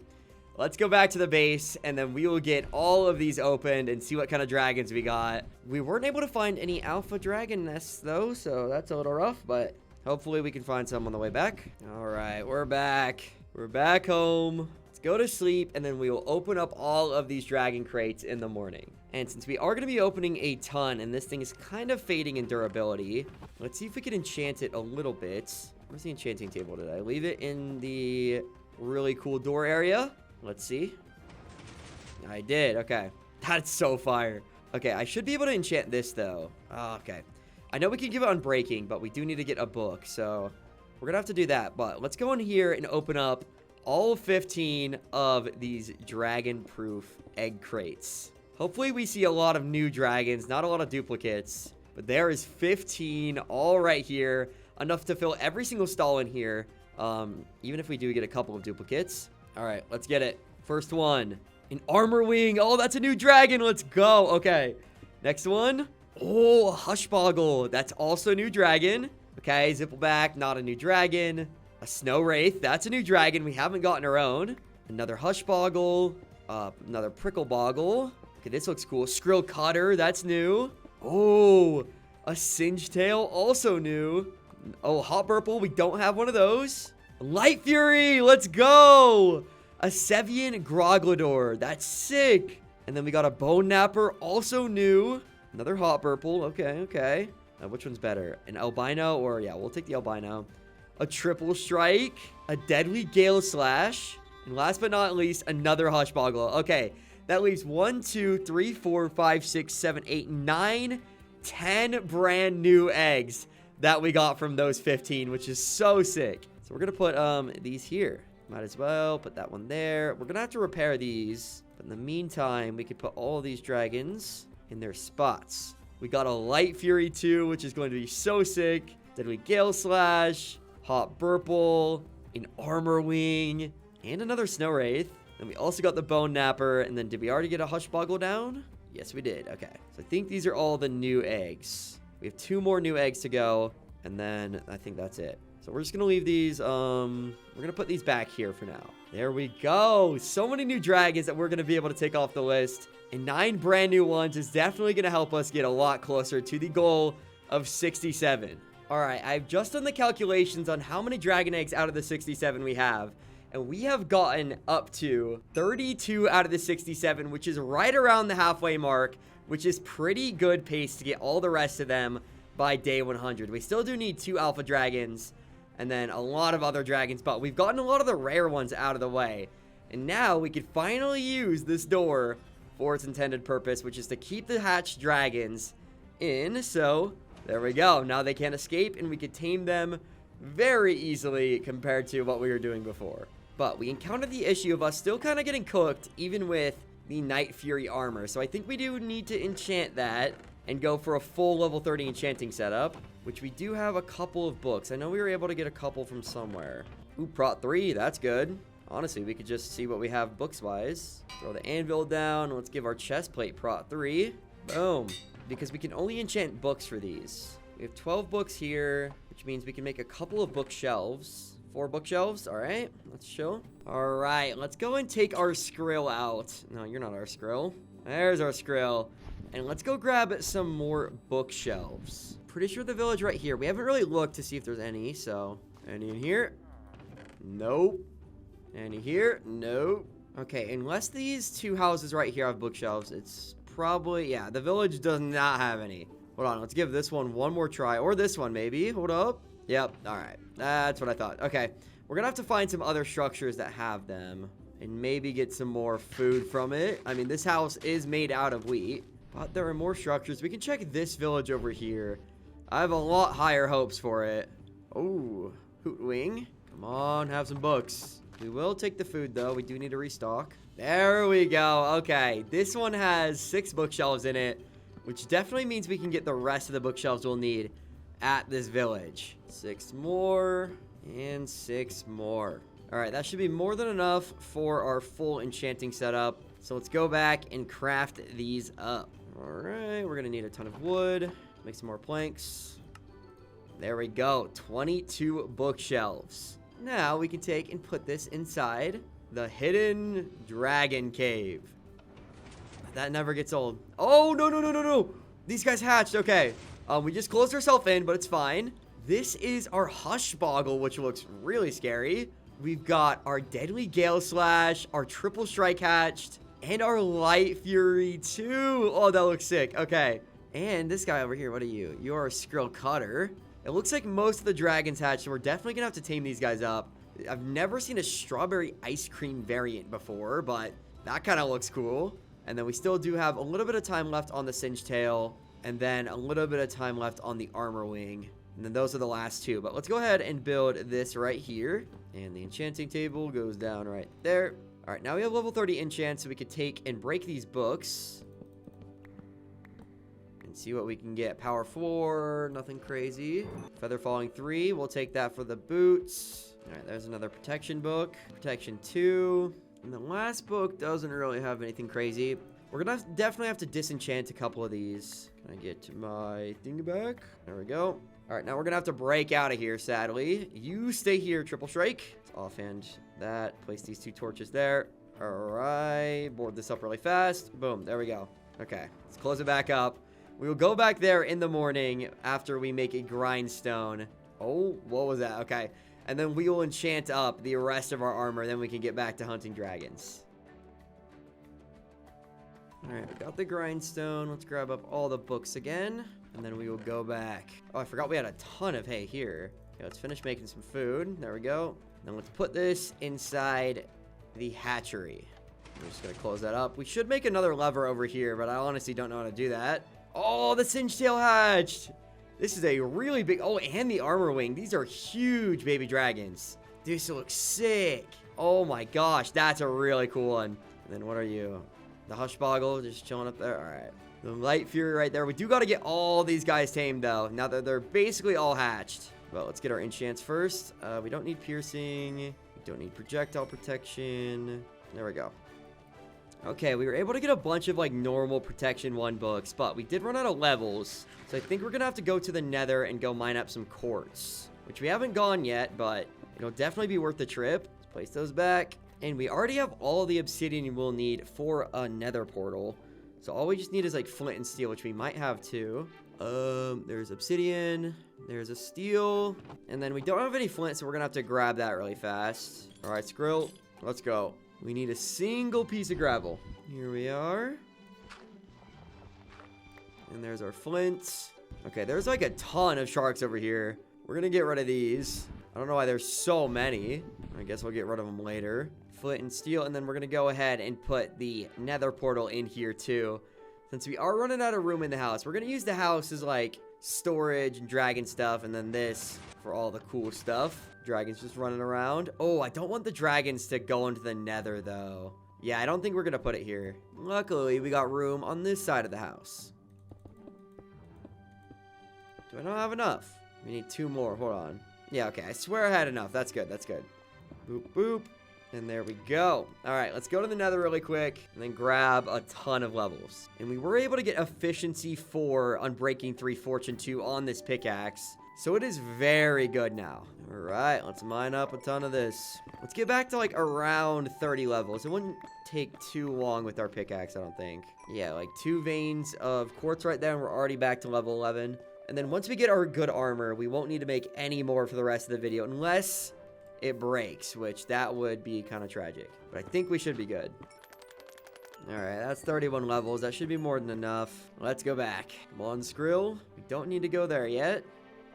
Let's go back to the base, and then we will get all of these opened and see what kind of dragons we got. We weren't able to find any alpha dragon nests, though, so that's a little rough, but hopefully we can find some on the way back. All right, we're back. We're back home. Let's go to sleep, and then we will open up all of these dragon crates in the morning. And since we are going to be opening a ton, and this thing is kind of fading in durability, let's see if we can enchant it a little bit. Where's the enchanting table? Did I leave it in the really cool door area? Let's see. I did. Okay. That's so fire. Okay, I should be able to enchant this, though. Oh, okay. I know we can give it unbreaking, but we do need to get a book, so we're going to have to do that. But let's go in here and open up all 15 of these dragon-proof egg crates. Hopefully we see a lot of new dragons, not a lot of duplicates. But there is 15 all right here. Enough to fill every single stall in here. Even if we do get a couple of duplicates. All right, let's get it. First one. An armor wing. Oh, that's a new dragon. Let's go. Okay. Next one. Oh, a Hushboggle. That's also a new dragon. Okay, Zippleback, not a new dragon. A Snow Wraith. That's a new dragon. We haven't gotten our own. Another Hushboggle. Another Prickleboggle. Okay, this looks cool. Skrill Cutter. That's new. Oh, a Singetail. Also new. Oh, Hot Burple. We don't have one of those. Light Fury. Let's go. A Sevian Groglodor. That's sick. And then we got a Bone Napper. Also new. Another Hot Burple. Okay. Which one's better? An Albino or... Yeah, we'll take the Albino. A Triple Strike. A Deadly Gale Slash. And last but not least, another Hushboggle. Okay. That leaves 1, 2, 3, 4, 5, 6, 7, 8, 9, 10 brand new eggs that we got from those 15, which is so sick. So we're going to put these here. Might as well put that one there. We're going to have to repair these. But in the meantime, we could put all of these dragons in their spots. We got a Light Fury too, which is going to be so sick. Deadly Gale Slash, Hot Burple, an Armor Wing, and another Snow Wraith. And we also got the Bone Napper. And then did we already get a Hushboggle down? Yes, we did. Okay. So I think these are all the new eggs. We have 2 more new eggs to go. And then I think that's it. So we're just going to leave these. We're going to put these back here for now. There we go. So many new dragons that we're going to be able to take off the list. And 9 brand new ones is definitely going to help us get a lot closer to the goal of 67. All right. I've just done the calculations on how many dragon eggs out of the 67 we have. And we have gotten up to 32 out of the 67, which is right around the halfway mark, which is pretty good pace to get all the rest of them by day 100. We still do need 2 alpha dragons and then a lot of other dragons, but we've gotten a lot of the rare ones out of the way. And now we could finally use this door for its intended purpose, which is to keep the hatched dragons in. So There we go. Now they can't escape, and we can tame them very easily compared to what we were doing before. But we encountered the issue of us still kind of getting cooked, even with the Night Fury armor. So I think we do need to enchant that and go for a full level 30 enchanting setup, which we do have a couple of books. I know we were able to get a couple from somewhere. Ooh, Prot 3, that's good. Honestly, we could just see what we have books-wise. Throw the anvil down. Let's give our chest plate Prot 3. Boom. Because we can only enchant books for these. We have 12 books here, which means we can make a couple of bookshelves. 4 bookshelves. All right, let's chill. All right, let's go and take our skrill out. No, you're not our skrill. There's our skrill. And let's go grab some more bookshelves. Pretty sure the village right here. We haven't really looked to see if there's any, so. Any in here? Nope. Any here? Nope. Okay, unless these 2 houses right here have bookshelves, it's probably, yeah, the village does not have any. Hold on, let's give this one more try, or this one maybe. Hold up. Yep, all right. That's what I thought. Okay, we're gonna have to find some other structures that have them and maybe get some more food from it. I mean, this house is made out of wheat, but there are more structures. We can check this village over here. I have a lot higher hopes for it. Oh, Hootwing. Come on, have some books. We will take the food, though. We do need to restock. There we go. Okay, this one has 6 bookshelves in it, which definitely means we can get the rest of the bookshelves we'll need at this village. 6 more and 6 more. All right, that should be more than enough for our full enchanting setup. So let's go back and craft these up. All right, we're gonna need a ton of wood. Make some more planks. There we go, 22 bookshelves. Now we can take and put this inside the hidden dragon cave. That never gets old. Oh, no. These guys hatched. Okay. We just closed ourselves in, but it's fine. This is our Hushboggle, which looks really scary. We've got our Deadly Gale Slash, our Triple Strike hatched, and our Light Fury too. Oh, that looks sick. Okay. And this guy over here, what are you? You are a Skrill Cutter. It looks like most of the dragons hatched, so we're definitely gonna have to tame these guys up. I've never seen a strawberry ice cream variant before, but that kind of looks cool. And then we still do have a little bit of time left on the Singe Tail, and then a little bit of time left on the Armor Wing. And then those are the last 2. But let's go ahead and build this right here. And the enchanting table goes down right there. All right, now we have level 30 enchant, so we could take and break these books. And see what we can get. Power 4, nothing crazy. Feather Falling 3, we'll take that for the boots. All right, there's another protection book. Protection 2. And the last book doesn't really have anything crazy. We're gonna definitely have to disenchant a couple of these. Can I get my thing back? There we go. All right, now we're gonna have to break out of here, sadly. You stay here, Triple Strike. Let's offhand that. Place these 2 torches there. All right, board this up really fast. Boom, there we go. Okay, let's close it back up. We will go back there in the morning after we make a grindstone. Oh, what was that? Okay. And then we will enchant up the rest of our armor. Then we can get back to hunting dragons. Alright, we got the grindstone. Let's grab up all the books again. And then we will go back. Oh, I forgot we had a ton of hay here. Okay, let's finish making some food. There we go. Then let's put this inside the hatchery. I'm just going to close that up. We should make another lever over here, but I honestly don't know how to do that. Oh, the Singe Tail hatched! This is a really big... Oh, and the Armor Wing. These are huge baby dragons. This looks sick. Oh my gosh, that's a really cool one. And then what are you? The Hushboggle just chilling up there. All right. The Light Fury right there. We do got to get all these guys tamed, though. Now that they're basically all hatched. Well, let's get our enchants first. We don't need piercing. We don't need projectile protection. There we go. Okay, we were able to get a bunch of, like, normal protection 1 books, but we did run out of levels. So I think we're going to have to go to the nether and go mine up some quartz, which we haven't gone yet, but it'll definitely be worth the trip. Let's place those back. And we already have all of the obsidian we'll need for a nether portal. So all we just need is, like, flint and steel, which we might have too. There's obsidian. There's a steel. And then we don't have any flint, so we're going to have to grab that really fast. All right, Skrill, let's go. We need a single piece of gravel. Here we are. And there's our flint. Okay, there's like a ton of sharks over here. We're gonna get rid of these. I don't know why there's so many. I guess we'll get rid of them later. Flint and steel, and then we're gonna go ahead and put the nether portal in here too. Since we are running out of room in the house, we're gonna use the house as like storage and dragon stuff. And then this for all the cool stuff. Dragons just running around. Oh, I don't want the dragons to go into the nether, though. Yeah, I don't think we're going to put it here. Luckily, we got room on this side of the house. Do I not have enough? We need 2 more. Hold on. Yeah, okay. I swear I had enough. That's good. That's good. Boop, boop. And there we go. All right, let's go to the nether really quick and then grab a ton of levels. And we were able to get efficiency 4, unbreaking 3, fortune 2 on this pickaxe. So it is very good now. All right, let's mine up a ton of this. Let's get back to like around 30 levels. It wouldn't take too long with our pickaxe, I don't think. Yeah, like 2 veins of quartz right there, and we're already back to level 11. And then once we get our good armor, we won't need to make any more for the rest of the video unless it breaks, which that would be kind of tragic. But I think we should be good. All right, that's 31 levels. That should be more than enough. Let's go back. Come on, Skrill. We don't need to go there yet.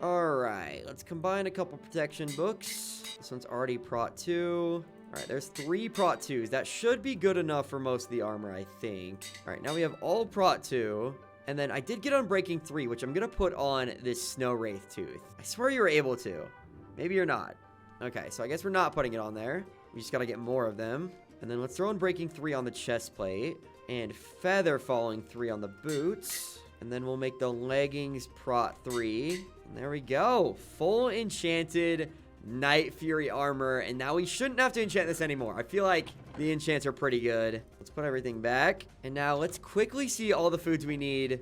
All right, let's combine a couple protection books. This one's already Prot 2. All right, there's 3 Prot 2s. That should be good enough for most of the armor, I think. All right, now we have all Prot 2. And then I did get Unbreaking 3, which I'm going to put on this Snow Wraith Tooth. I swear you were able to. Maybe you're not. Okay, so I guess we're not putting it on there. We just got to get more of them. And then let's throw Unbreaking 3 on the chest plate. And Feather Falling 3 on the boots. And then we'll make the leggings Prot 3. And there we go. Full enchanted Night Fury armor. And now we shouldn't have to enchant this anymore. I feel like the enchants are pretty good. Let's put everything back. And now let's quickly see all the foods we need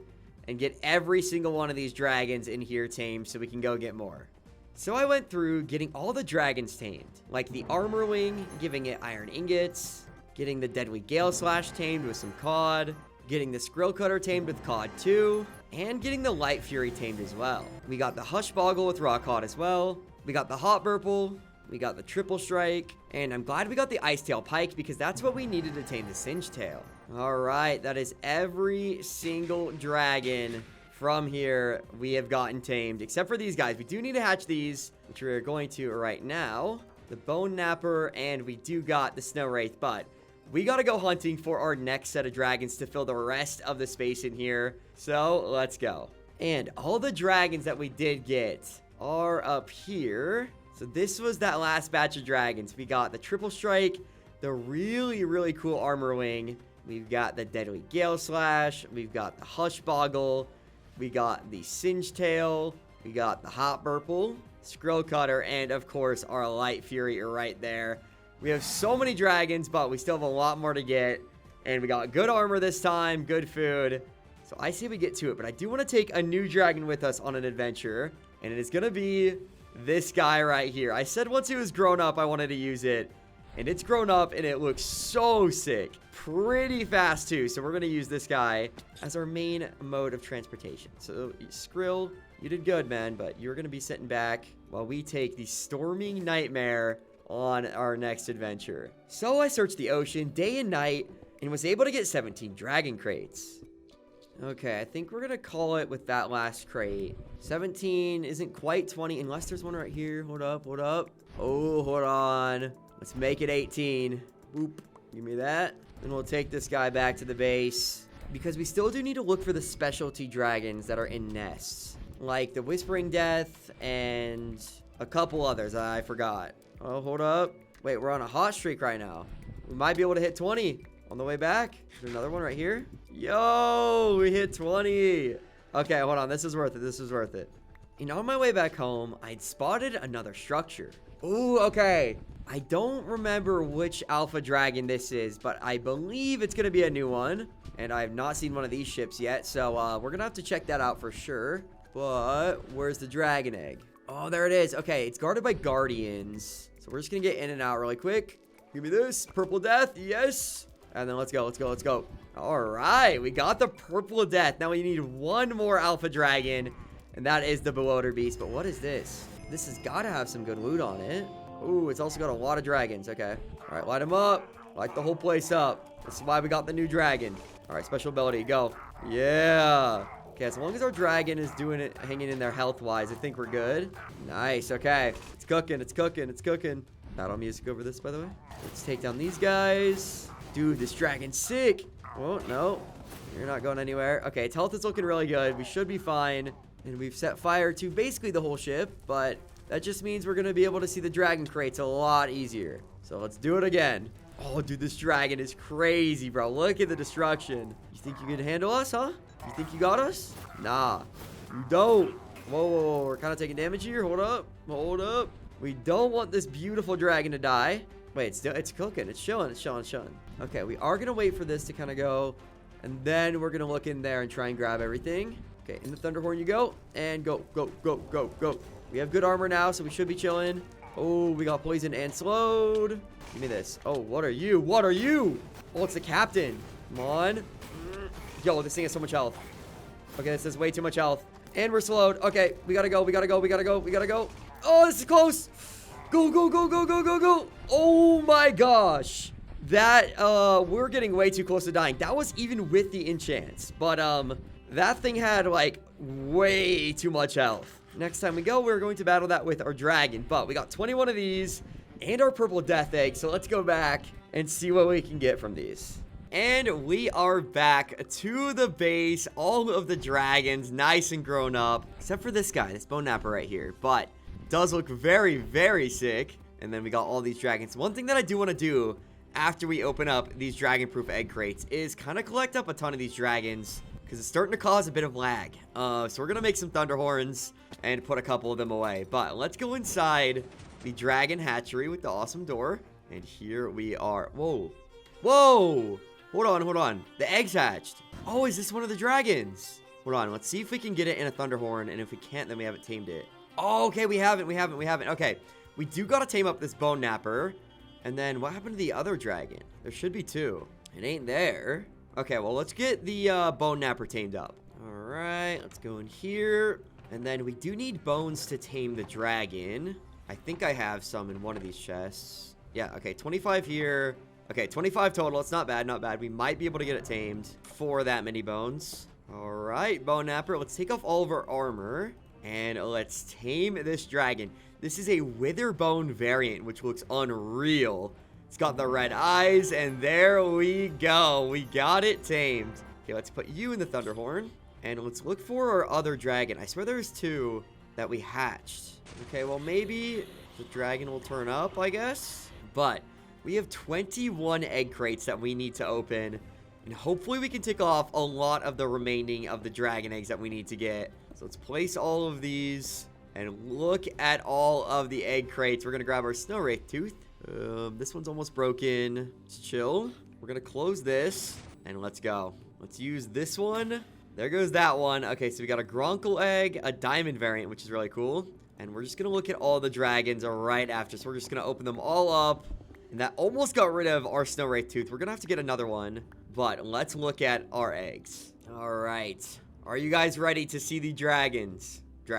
and get every single one of these dragons in here tamed so we can go get more. So I went through getting all the dragons tamed, like the armor wing, giving it iron ingots, getting the deadly gale slash tamed with some cod, getting the skrill cutter tamed with cod 2, and getting the light fury tamed as well. We got the hush boggle with raw cod as well. We got the hot purple. We got the triple strike, and I'm glad we got the ice tail pike because that's what we needed to tame the singe tail. All right, that is every single dragon from here we have gotten tamed, except for these guys. We do need to hatch these, which we're going to right now. The bone napper, and we do got the snow wraith, but we got to go hunting for our next set of dragons to fill the rest of the space in here. So let's go. And all the dragons that we did get are up here. So this was that last batch of dragons. We got the triple strike, the really, really cool armor wing. We've got the deadly gale slash. We've got the hush boggle. We got the singe tail. We got the hot purple, skrill cutter, and of course our light fury right there. We have so many dragons, but we still have a lot more to get. And we got good armor this time, good food. So I say we get to it, but I do want to take a new dragon with us on an adventure. And it is going to be this guy right here. I said once he was grown up, I wanted to use it. And it's grown up, and it looks so sick. Pretty fast, too. So we're going to use this guy as our main mode of transportation. So, Skrill, you did good, man. But you're going to be sitting back while we take the Storming Nightmare on our next adventure. So I searched the ocean day and night and was able to get 17 dragon crates. Okay, I think we're going to call it with that last crate. 17 isn't quite 20 unless there's one right here. Hold up, hold up. Oh, hold on. Let's make it 18. Boop. Give me that. Then we'll take this guy back to the base because we still do need to look for the specialty dragons that are in nests. Like the Whispering Death and a couple others I forgot. Oh, hold up. Wait, we're on a hot streak right now. We might be able to hit 20 on the way back. There's another one right here. Yo, we hit 20. Okay, hold on. This is worth it. This is worth it. And on my way back home, I'd spotted another structure. Ooh, okay. I don't remember which alpha dragon this is, but I believe it's going to be a new one. And I have not seen one of these ships yet, so we're going to have to check that out for sure. But where's the dragon egg? Oh, there it is. Okay, it's guarded by guardians. So we're just going to get in and out really quick. Give me this. Purple death. Yes. And then let's go. Let's go. Let's go. All right. We got the purple death. Now we need one more alpha dragon. And that is the bewilder beast. But what is this? This has got to have some good loot on it. Ooh, it's also got a lot of dragons. Okay. All right. Light them up. Light the whole place up. This is why we got the new dragon. All right. Special ability. Go. Yeah. Okay, as long as our dragon is doing it, hanging in there health-wise, I think we're good. Nice, okay. It's cooking, it's cooking, it's cooking. Battle music over this, by the way. Let's take down these guys. Dude, this dragon's sick. Oh, no. You're not going anywhere. Okay, its health is looking really good. We should be fine. And we've set fire to basically the whole ship, but that just means we're going to be able to see the dragon crates a lot easier. So let's do it again. Oh, dude, this dragon is crazy, bro. Look at the destruction. You think you can handle us, huh? You think you got us? Nah, you don't. Whoa, whoa, whoa. We're kind of taking damage here. Hold up. Hold up. We don't want this beautiful dragon to die. Wait, it's cooking. It's chilling. It's chilling. It's chilling. Okay, we are going to wait for this to kind of go. And then we're going to look in there and try and grab everything. Okay, in the Thunderhorn you go. And go, go, go, go, go. We have good armor now, so we should be chilling. Oh, we got poison and slowed. Give me this. Oh, what are you? What are you? Oh, it's the captain. Come on. Yo, this thing has so much health. Okay, this has way too much health. And we're slowed. Okay, we gotta go. We gotta go. We gotta go. We gotta go. Oh, this is close. Go, go, go, go, go, go, go. Oh my gosh. That, we're getting way too close to dying. That was even with the enchants. But, that thing had, like, way too much health. Next time we go, we're going to battle that with our dragon. But we got 21 of these and our purple death egg. So let's go back and see what we can get from these. And we are back to the base. All of the dragons nice and grown up. Except for this guy, this bone napper right here. But does look very, very sick. And then we got all these dragons. One thing that I do want to do after we open up these dragon-proof egg crates is kind of collect up a ton of these dragons. Because it's starting to cause a bit of lag. So we're going to make some Thunderhorns and put a couple of them away. But let's go inside the dragon hatchery with the awesome door. And here we are. Whoa. Whoa. Hold on, hold on. The egg's hatched. Oh, is this one of the dragons? Hold on. Let's see if we can get it in a Thunderhorn. And if we can't, then we haven't tamed it. Oh, okay. We haven't. Okay. We do got to tame up this bone napper. And then what happened to the other dragon? There should be two. It ain't there. Okay, well, let's get the bone napper tamed up. All right, let's go in here. And then we do need bones to tame the dragon. I think I have some in one of these chests. Yeah, okay, 25 here. Okay, 25 total. It's not bad, not bad. We might be able to get it tamed for that many bones. All right, bone napper. Let's take off all of our armor. And let's tame this dragon. This is a wither bone variant, which looks unreal. It's got the red eyes, and there we go. We got it tamed. Okay, let's put you in the Thunderhorn. And let's look for our other dragon. I swear there's two that we hatched. Okay, well, maybe the dragon will turn up, I guess. But we have 21 egg crates that we need to open. And hopefully we can tick off a lot of the remaining of the dragon eggs that we need to get. So let's place all of these. And look at all of the egg crates. We're going to grab our snow wraith tooth. This one's almost broken. Let's chill. We're going to close this. And let's go. Let's use this one. There goes that one. Okay, so we got a Gronkle egg, a diamond variant, which is really cool. And we're just going to look at all the dragons right after. So we're just going to open them all up. And that almost got rid of our snow wraith tooth. We're going to have to get another one. But let's look at our eggs. All right. Are you guys ready to see the dragons? All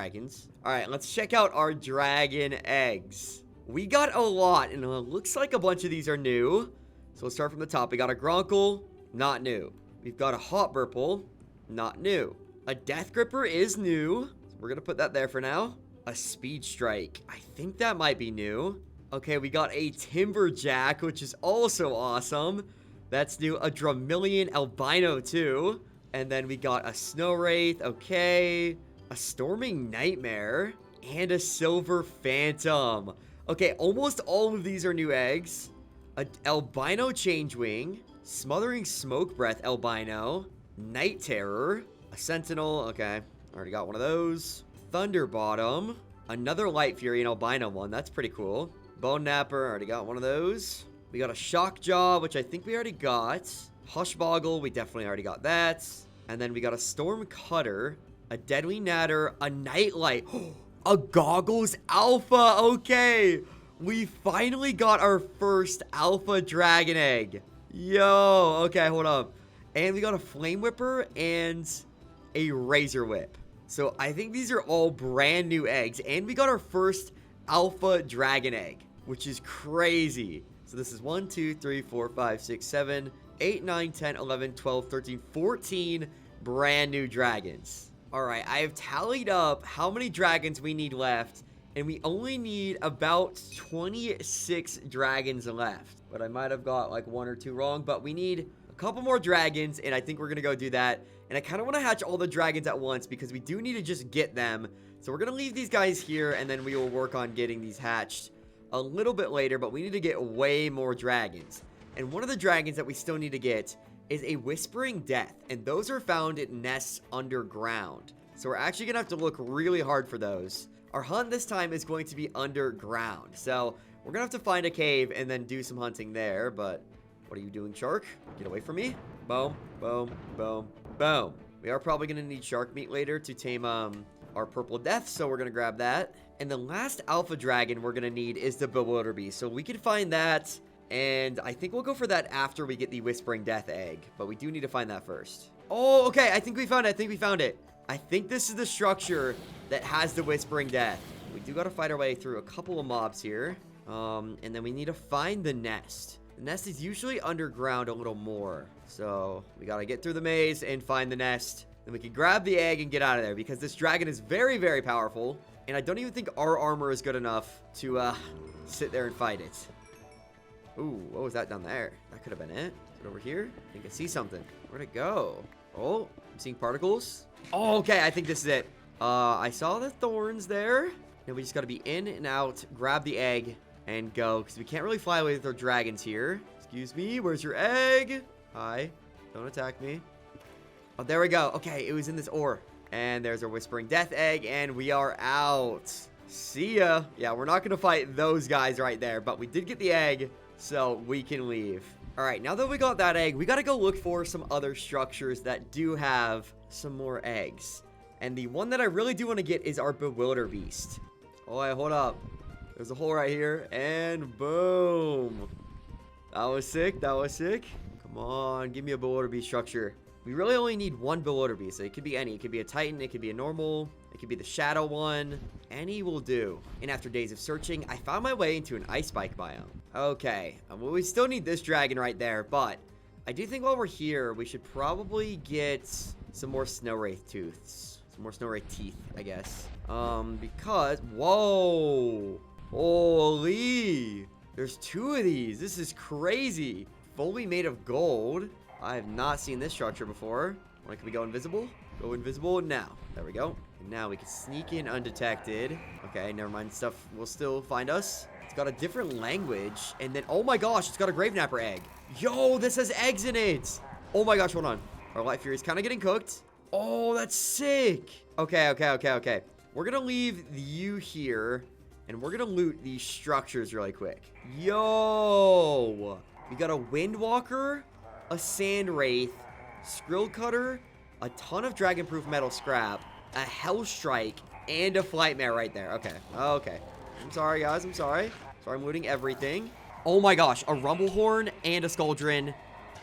right, let's check out our dragon eggs. We got a lot, and it looks like a bunch of these are new. So let's start from the top. We got a Gronkle, not new. We've got a Hot Burple, not new. A Death Gripper is new. So we're going to put that there for now. A Speed Strike. I think that might be new. Okay, we got a Timberjack, which is also awesome. That's new. A Dramillion Albino, too. And then we got a Snow Wraith. Okay. A Storming Nightmare. And a Silver Phantom. Okay, almost all of these are new eggs. A Albino Changewing. Smothering Smoke Breath Albino. Night Terror. A Sentinel. Okay, already got one of those. Thunderbottom. Another Light Fury, an albino one. That's pretty cool. Bone Napper. Already got one of those. We got a Shockjaw, which I think we already got. Hushboggle. We definitely already got that. And then we got a Storm Cutter. A Deadly Natter. A Nightlight. A Goggles Alpha. Okay. We finally got our first Alpha Dragon Egg. Yo. Okay, hold up. And we got a Flame Whipper and a Razor Whip. So I think these are all brand new eggs. And we got our first Alpha Dragon Egg, which is crazy. So this is 1, 2, 3, 4, 5, 6, 7, 8, 9, 10, 11, 12, 13, 14 brand new dragons. All right, I have tallied up how many dragons we need left, and we only need about 26 dragons left. But I might have got like 1 or 2 wrong, but we need a couple more dragons, and I think we're gonna go do that. And I kind of want to hatch all the dragons at once because we do need to just get them. So we're gonna leave these guys here, and then we will work on getting these hatched a little bit later. But we need to get way more dragons. And one of the dragons that we still need to get is a Whispering Death, and those are found in nests underground. So we're actually gonna have to look really hard for those. Our hunt this time is going to be underground, so we're gonna have to find a cave and then do some hunting there. But what are you doing, shark? Get away from me. Boom, boom, boom, boom. We are probably gonna need shark meat later to tame our purple death, so we're gonna grab that. And the last alpha dragon we're gonna need is the bewilder beast, so we can find that. And I think we'll go for that after we get the Whispering Death egg. But we do need to find that first. Oh, okay. I think we found it. I think this is the structure that has the Whispering Death. We do got to fight our way through a couple of mobs here. And then we need to find the nest. The nest is usually underground a little more. So we got to get through the maze and find the nest. Then we can grab the egg and get out of there. Because this dragon is very, very powerful. And I don't even think our armor is good enough to sit there and fight it. Ooh, what was that down there? That could have been it. Is it over here? I think I see something. Where'd it go? Oh, I'm seeing particles. Oh, okay, I think this is it. I saw the thorns there. And we just got to be in and out, grab the egg, and go. Because we can't really fly away with our dragons here. Excuse me, where's your egg? Hi, don't attack me. Oh, there we go. Okay, it was in this ore. And there's our Whispering Death egg, and we are out. See ya. Yeah, we're not going to fight those guys right there, but we did get the egg. So we can leave. All right, now that we got that egg, we got to go look for some other structures that do have some more eggs. And the one that I really do want to get is our bewilder beast. Oh, wait, hold up. There's a hole right here, and boom. That was sick. That was sick. Come on, give me a bewilder beast structure. We really only need one bewilder beast. So it could be any. It could be a titan. It could be a normal. It could be the shadow one. Any will do. And after days of searching, I found my way into an ice spike biome. Okay. Well, we still need this dragon right there. But I do think while we're here, we should probably get some more snow wraith tooths. Some more snow wraith teeth, I guess. Because... Whoa! Holy! There's two of these. This is crazy. Fully made of gold. I have not seen this structure before. When can we go invisible? Go invisible now. There we go. And now we can sneak in undetected. Okay, never mind. Stuff will still find us. It's got a different language. And then, oh my gosh, it's got a grave napper egg. Yo, this has eggs in it. Oh my gosh, hold on. Our light fury is kind of getting cooked. Oh, that's sick. Okay. We're going to leave you here. And we're going to loot these structures really quick. Yo. We got a windwalker, a sand wraith, skrill cutter, a ton of dragon-proof metal scrap, a hell strike, and a flightmare right there. Okay. I'm sorry, guys. I'm sorry. Sorry, I'm looting everything. Oh my gosh, a rumblehorn and a skuldrin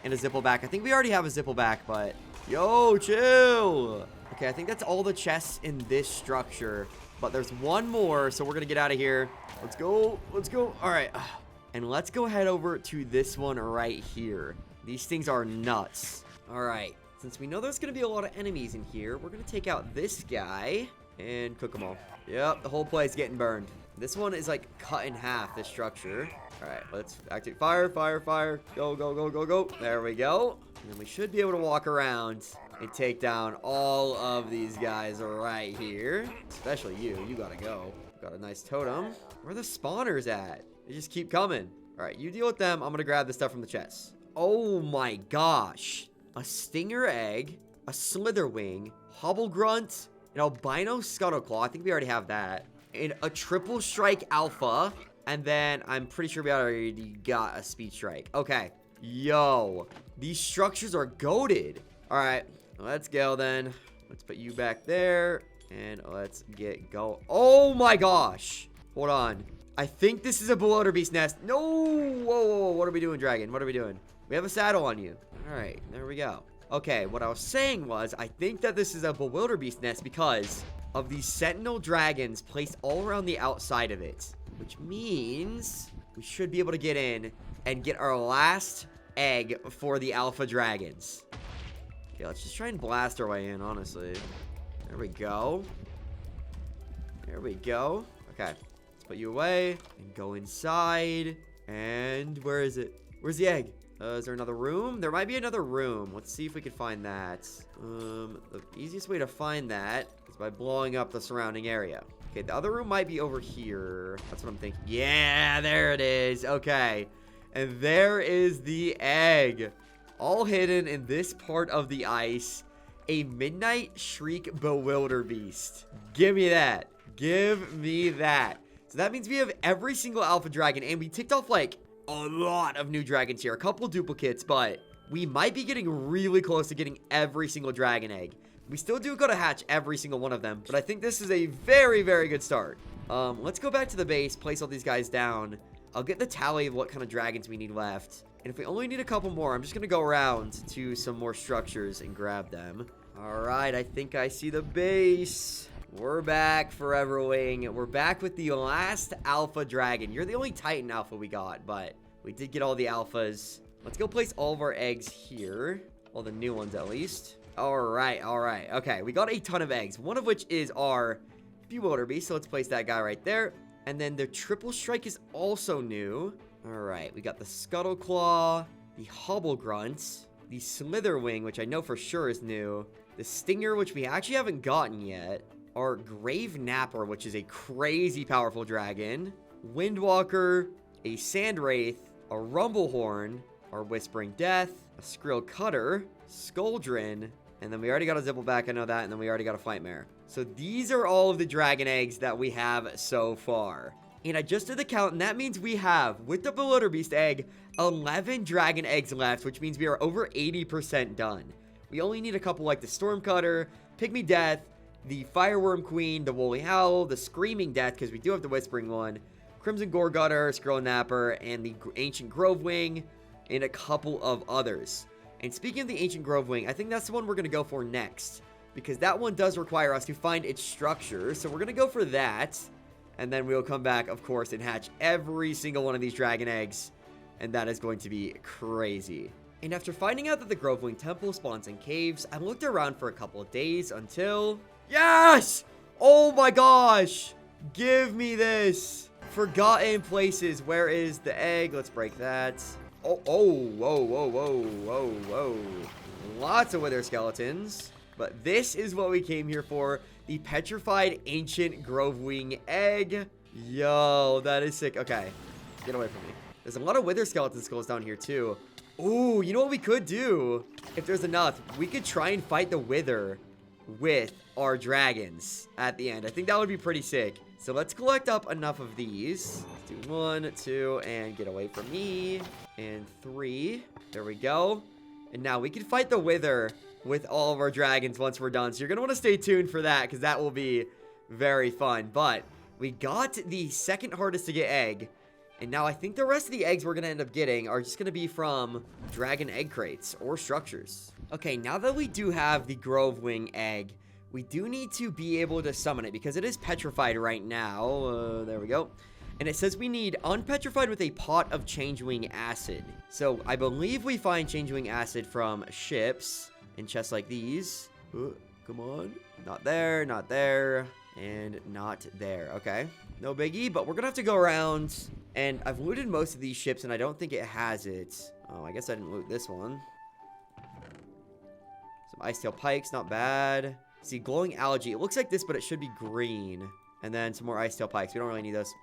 and a zippleback. I think we already have a zippleback, but yo, chill. Okay, I think that's all the chests in this structure, but there's one more, so we're gonna get out of here. Let's go. All right, and let's go head over to this one right here. These things are nuts. All right, since we know there's going to be a lot of enemies in here, we're going to take out this guy and cook them all. Yep, the whole place getting burned. This one is like cut in half, this structure. All right, let's activate fire. Go. There we go. And then we should be able to walk around and take down all of these guys right here. Especially you. You got to go. Got a nice totem. Where are the spawners at? They just keep coming. All right, you deal with them. I'm going to grab the stuff from the chest. Oh my gosh. A stinger egg, a slitherwing, hobble grunt, an albino scuttleclaw. I think we already have that. And a triple strike alpha. And then I'm pretty sure we already got a speed strike. Okay. Yo. These structures are goated. All right. Let's go then. Let's put you back there. And let's get go. Oh my gosh. Hold on. I think this is a bewilder beast nest. No. Whoa. What are we doing, dragon? What are we doing? We have a saddle on you. All right, there we go. Okay, what I was saying was, I think that this is a bewilder beast nest because of these sentinel dragons placed all around the outside of it, which means we should be able to get in and get our last egg for the alpha dragons. Okay, let's just try and blast our way in, honestly. There we go. There we go. Okay, let's put you away and go inside. And where is it? Where's the egg? Is there another room? There might be another room. Let's see if we can find that. The easiest way to find that is by blowing up the surrounding area. Okay, the other room might be over here. That's what I'm thinking. Yeah, there it is. Okay. And there is the egg. All hidden in this part of the ice. A Midnight Shriek Bewilderbeast. Give me that. Give me that. So that means we have every single alpha dragon, and we ticked off like a lot of new dragons here. A couple duplicates, but we might be getting really close to getting every single dragon egg. We still do got to hatch every single one of them, but I think this is a very, very good start. Let's go back to the base, place all these guys down. I'll get the tally of what kind of dragons we need left. And if we only need a couple more, I'm just going to go around to some more structures and grab them. All right, I think I see the base. We're back, Forever Wing. We're back with the last alpha dragon. You're the only Titan alpha we got, but we did get all the alphas. Let's go place all of our eggs here. All the new ones, at least. All right. Okay, we got a ton of eggs, one of which is our Bewilderbeast. So let's place that guy right there. And then the Triple Strike is also new. All right, we got the Scuttleclaw, the Hobblegrunt, the Slitherwing, which I know for sure is new, the Stinger, which we actually haven't gotten yet, our Grave Napper, which is a crazy powerful dragon, Windwalker, a Sandwraith, a Rumblehorn, our Whispering Death, a Skrill Cutter, Skuldrin, and then we already got a Zippleback, I know that, and then we already got a Flightmare. So these are all of the dragon eggs that we have so far. And I just did the count, and that means we have, with the Bewilderbeast egg, 11 dragon eggs left, which means we are over 80% done. We only need a couple like the Stormcutter, Pygmy Death, the Fireworm Queen, the Woolly Howl, the Screaming Death, because we do have the Whispering one, Crimson Goregutter, Skrill Napper, and the Ancient Grovewing, and a couple of others. And speaking of the Ancient Grovewing, I think that's the one we're going to go for next, because that one does require us to find its structure, so we're going to go for that. And then we'll come back, of course, and hatch every single one of these dragon eggs. And that is going to be crazy. And after finding out that the Grovewing Temple spawns in caves, I looked around for a couple of days until... Yes! Oh my gosh! Give me this! Forgotten places. Where is the egg? Let's break that. Whoa. Lots of wither skeletons. But this is what we came here for. The Petrified Ancient Grovewing Egg. Yo, that is sick. Okay, get away from me. There's a lot of wither skeleton skulls down here, too. Ooh, you know what we could do? If there's enough, we could try and fight the wither with our dragons at the end. I think that would be pretty sick. So let's collect up enough of these. Let's do 1, 2, and get away from me. And 3. There we go. And now we can fight the wither with all of our dragons once we're done. So you're going to want to stay tuned for that, because that will be very fun. But we got the second hardest to get egg. And now I think the rest of the eggs we're going to end up getting are just going to be from dragon egg crates or structures. Okay, now that we do have the Grovewing egg, we do need to be able to summon it because it is petrified right now. There we go. And it says we need unpetrified with a pot of Changewing acid. So I believe we find Changewing acid from ships in chests like these. Come on. Not there, not there, and not there. Okay, no biggie, but we're gonna have to go around. And I've looted most of these ships, and I don't think it has it. Oh, I guess I didn't loot this one. Some Icetail Pikes, not bad. See, Glowing Algae. It looks like this, but it should be green. And then some more Icetail Pikes. We don't really need those.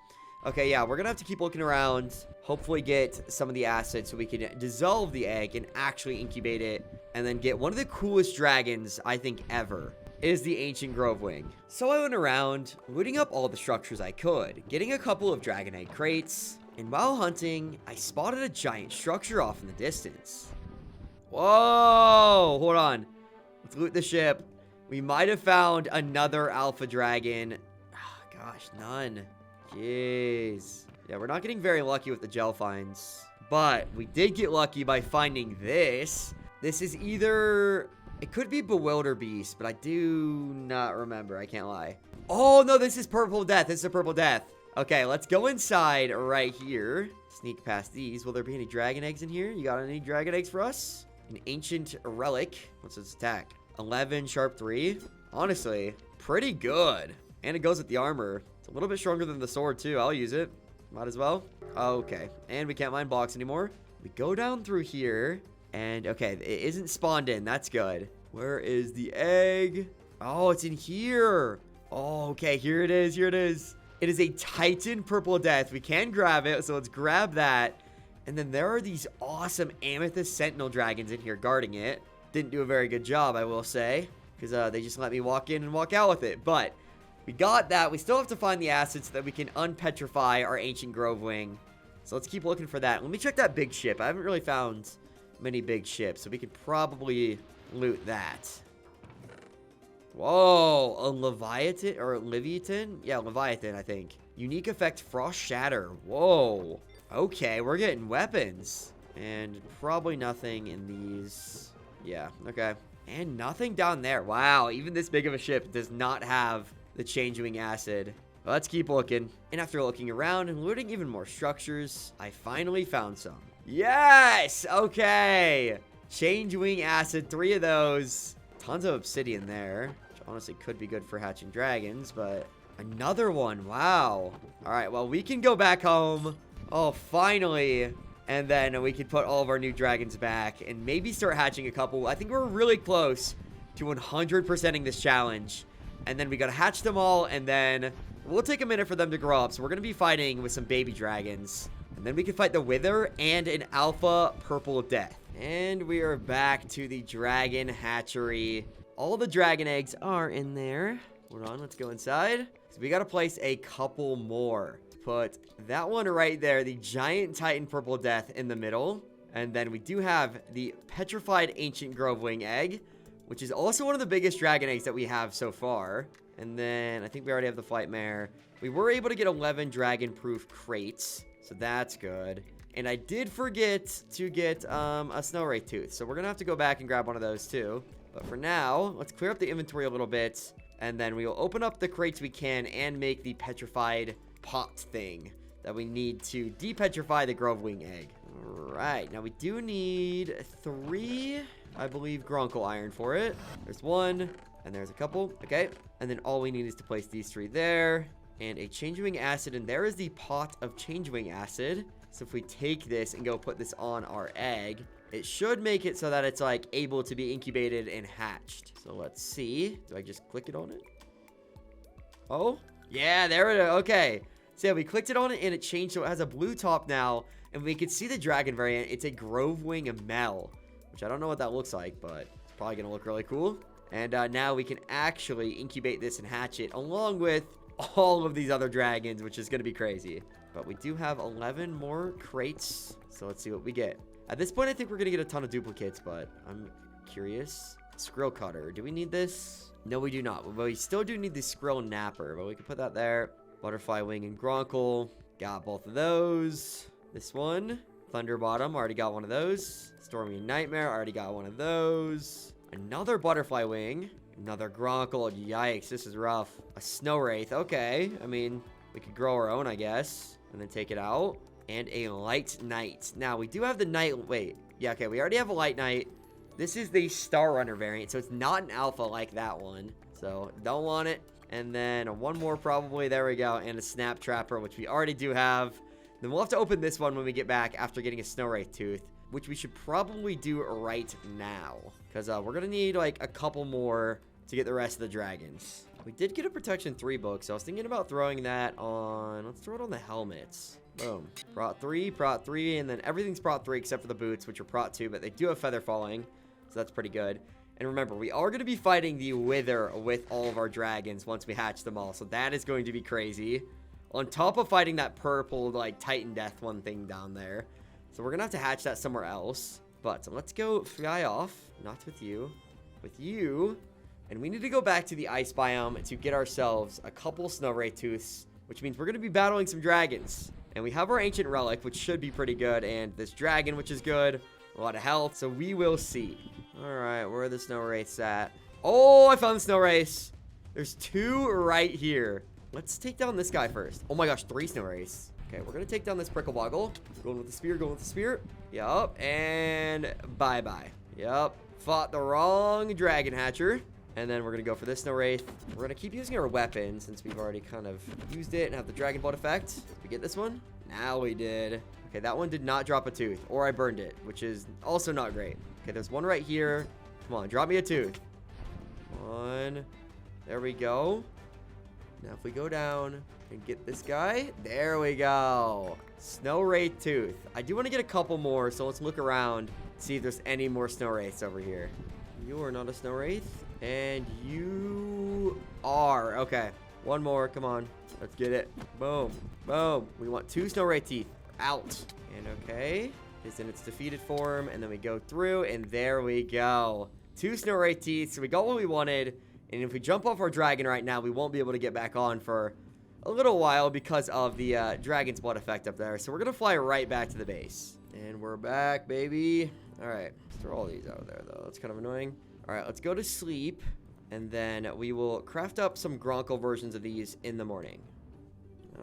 Okay, yeah, we're gonna have to keep looking around. Hopefully get some of the acid so we can dissolve the egg and actually incubate it. And then get one of the coolest dragons, I think, ever. Is the Ancient Grovewing. So I went around, looting up all the structures I could, getting a couple of dragon egg crates, and while hunting, I spotted a giant structure off in the distance. Whoa! Hold on. Let's loot the ship. We might have found another alpha dragon. Oh, gosh, none. Jeez. Yeah, we're not getting very lucky with the gel finds. But we did get lucky by finding this. This is either... It could be Bewilderbeast, but I do not remember. I can't lie. Oh, no, this is Purple Death. This is a Purple Death. Okay, let's go inside right here. Sneak past these. Will there be any dragon eggs in here? You got any dragon eggs for us? An Ancient Relic. What's its attack? 11, sharp 3. Honestly, pretty good. And it goes with the armor. It's a little bit stronger than the sword, too. I'll use it. Might as well. Okay. And we can't mine blocks anymore. We go down through here. And, okay, it isn't spawned in. That's good. Where is the egg? Oh, it's in here. Oh, okay, here it is. Here it is. It is a Titan Purple Death. We can grab it, so let's grab that. And then there are these awesome Amethyst Sentinel Dragons in here guarding it. Didn't do a very good job, I will say, because they just let me walk in and walk out with it. But we got that. We still have to find the assets so that we can unpetrify our Ancient Grove Wing. So let's keep looking for that. Let me check that big ship. I haven't really found many big ships, so we could probably loot that. Whoa, a Leviathan or Leviathan? Yeah, Leviathan, I think. Unique effect, Frost Shatter. Whoa. Okay, we're getting weapons. And probably nothing in these. Yeah, okay. And nothing down there. Wow, even this big of a ship does not have the Changeling Acid. Well, let's keep looking. And after looking around and looting even more structures, I finally found some. Yes! Okay. Changeling Acid, 3 of those. Tons of obsidian there. Which honestly could be good for hatching dragons, but another one. Wow. Alright, well, we can go back home. Oh, finally. And then we can put all of our new dragons back and maybe start hatching a couple. I think we're really close to 100%ing this challenge. And then we gotta hatch them all, and then we'll take a minute for them to grow up. So we're gonna be fighting with some baby dragons. And then we can fight the Wither and an Alpha Purple Death. And we are back to the dragon hatchery. All the dragon eggs are in there. Hold on, let's go inside. So we gotta place a couple more. Put that one right there, the giant Titan Purple Death in the middle. And then we do have the petrified Ancient Grove Wing egg, which is also one of the biggest dragon eggs that we have so far. And then I think we already have the Flight Mare. We were able to get 11 dragon-proof crates, so that's good. And I did forget to get a Snow Wraith Tooth, so we're gonna have to go back and grab one of those too. But for now, let's clear up the inventory a little bit, and then we will open up the crates we can and make the petrified pot thing that we need to depetrify the Grove Wing egg. Alright, now we do need 3, I believe, Grunkle iron for it. There's 1, and there's a couple. Okay, and then all we need is to place these 3 there. And a Changeling Acid, and there is the pot of Changeling Acid. So if we take this and go put this on our egg, it should make it so that it's like able to be incubated and hatched. So let's see. Do I just click it on it? Oh, yeah, there it is. Okay. So yeah, we clicked it on it and it changed, so it has a blue top now. And we can see the dragon variant. It's a Grove Wing Mel, which I don't know what that looks like, but it's probably going to look really cool. And now we can actually incubate this and hatch it along with all of these other dragons, which is going to be crazy. But we do have 11 more crates, so let's see what we get. At this point, I think we're going to get a ton of duplicates, but I'm curious. Skrill Cutter. Do we need this? No, we do not. But we still do need the Skrill Napper, but we can put that there. Butterfly Wing and Grunkle. Got both of those. This one. Thunder Bottom. Already got one of those. Stormy Nightmare. Already got one of those. Another Butterfly Wing. Another Grunkle. Yikes, this is rough. A Snow Wraith. Okay. I mean, we could grow our own, I guess. And then take it out. And a Light Knight. Now, we do have the Night... Wait. Yeah, okay. We already have a Light Knight. This is the Star Runner variant, so it's not an alpha like that one. So, don't want it. And then one more probably. There we go. And a Snap Trapper, which we already do have. Then we'll have to open this one when we get back after getting a Snow Wraith Tooth, which we should probably do right now. Because we're going to need, like, a couple more to get the rest of the dragons. We did get a Protection 3 book, so I was thinking about throwing that on... Let's throw it on the helmets. Boom. Prot 3, and then everything's Prot 3 except for the boots, which are Prot 2, but they do have Feather Falling, so that's pretty good. And remember, we are going to be fighting the Wither with all of our dragons once we hatch them all, so that is going to be crazy. On top of fighting that purple, like, Titan Death one thing down there. So we're going to have to hatch that somewhere else. But let's go fly off. Not with you. With you. And we need to go back to the ice biome to get ourselves a couple Snow Wraith Tooths, which means we're going to be battling some dragons. And we have our Ancient Relic, which should be pretty good, and this dragon, which is good. A lot of health, so we will see. Alright, where are the Snow Wraiths at? Oh, I found the Snow Wraiths. There's 2 right here. Let's take down this guy first. Oh my gosh, 3 Snow Wraiths. Okay, we're going to take down this Prickleboggle. Going with the spear, going with the spear. Yup, and bye-bye. Yup, fought the wrong Dragon Hatcher. And then we're going to go for this Snow Wraith. We're going to keep using our weapon since we've already kind of used it and have the Dragon Blood effect. Did we get this one? Now we did. Okay, that one did not drop a tooth, or I burned it, which is also not great. Okay, there's one right here. Come on, drop me a tooth. One. There we go. Now if we go down and get this guy, there we go. Snow wraith tooth. I do want to get a couple more, so let's look around, see if there's any more snow wraiths over here. You are not a snow wraith, and you are. Okay, one more. Come on, let's get it. Boom, boom. We want 2 snow wraith teeth out. And okay, it's in its defeated form, and then we go through, and there we go. 2 snow wraith teeth. So we got what we wanted. And if we jump off our dragon right now, we won't be able to get back on for a little while because of the dragon's blood effect up there. So we're going to fly right back to the base. And we're back, baby. All right. Let's throw all these out of there, though. That's kind of annoying. All right. Let's go to sleep. And then we will craft up some Gronkle versions of these in the morning.